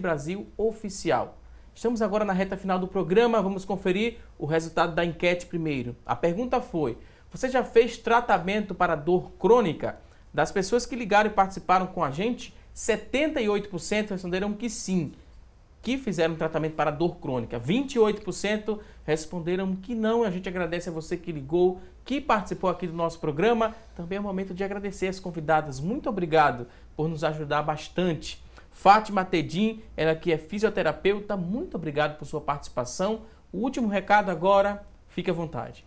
Speaker 1: Brasil Oficial. Estamos agora na reta final do programa, vamos conferir o resultado da enquete primeiro. A pergunta foi: você já fez tratamento para dor crônica? Das pessoas que ligaram e participaram com a gente, 78% responderam que sim, que fizeram tratamento para dor crônica. 28% responderam que não. A gente agradece a você que ligou, que participou aqui do nosso programa. Também é o momento de agradecer as convidadas. Muito obrigado por nos ajudar bastante. Fátima Tedim, ela que é fisioterapeuta, muito obrigado por sua participação. O último recado agora, fique à vontade.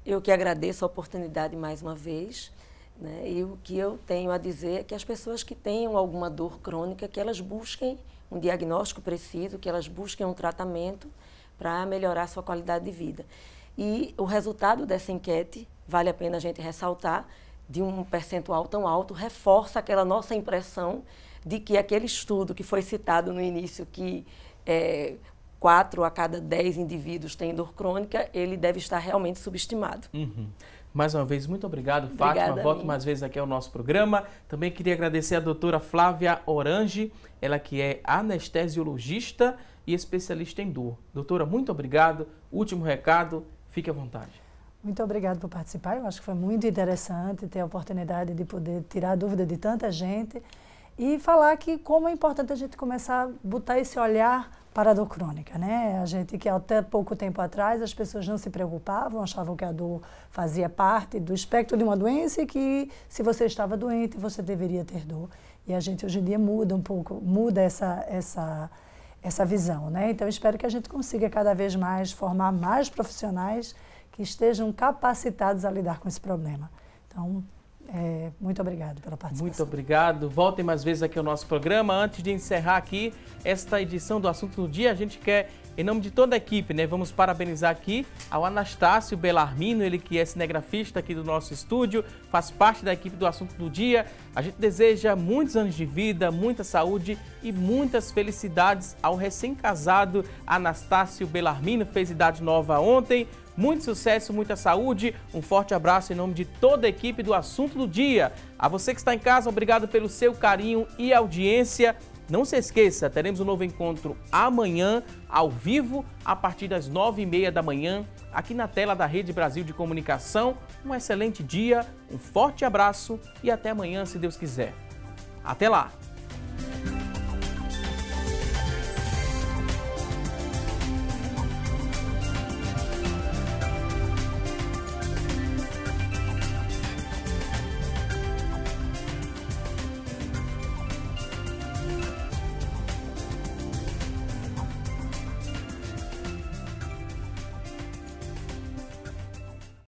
Speaker 5: Eu que agradeço a oportunidade mais uma vez, né? E o que eu tenho a dizer é que as pessoas que tenham alguma dor crônica, que elas busquem um diagnóstico preciso, que elas busquem um tratamento para melhorar a sua qualidade de vida. E o resultado dessa enquete, vale a pena a gente ressaltar, de um percentual tão alto, reforça aquela nossa impressão de que aquele estudo que foi citado no início, que 4 a cada 10 indivíduos têm dor crônica, ele deve estar realmente subestimado.
Speaker 1: Mais uma vez, muito obrigado, Fátima. Volto mais vezes aqui ao nosso programa. Também queria agradecer a doutora Flávia Orange, ela que é anestesiologista e especialista em dor. Doutora, muito obrigado. Último recado, fique à vontade.
Speaker 6: Muito obrigada por participar. Eu acho que foi muito interessante ter a oportunidade de poder tirar a dúvida de tanta gente e falar que como é importante a gente começar a botar esse olhar para a dor crônica, né? A gente que até pouco tempo atrás as pessoas não se preocupavam, achavam que a dor fazia parte do espectro de uma doença e que se você estava doente você deveria ter dor. E a gente hoje em dia muda um pouco, muda essa visão, né? Então espero que a gente consiga cada vez mais formar mais profissionais que estejam capacitados a lidar com esse problema. Então, muito obrigado pela participação.
Speaker 1: Muito obrigado. Voltem mais vezes aqui ao nosso programa. Antes de encerrar aqui esta edição do Assunto do Dia, a gente quer, em nome de toda a equipe, né, vamos parabenizar aqui ao Anastácio Belarmino, ele que é cinegrafista aqui do nosso estúdio, faz parte da equipe do Assunto do Dia. A gente deseja muitos anos de vida, muita saúde e muitas felicidades ao recém-casado Anastácio Belarmino, fez idade nova ontem. Muito sucesso, muita saúde, um forte abraço em nome de toda a equipe do Assunto do Dia. A você que está em casa, obrigado pelo seu carinho e audiência. Não se esqueça, teremos um novo encontro amanhã, ao vivo, a partir das 9h30 da manhã, aqui na tela da Rede Brasil de Comunicação. Um excelente dia, um forte abraço e até amanhã, se Deus quiser. Até lá!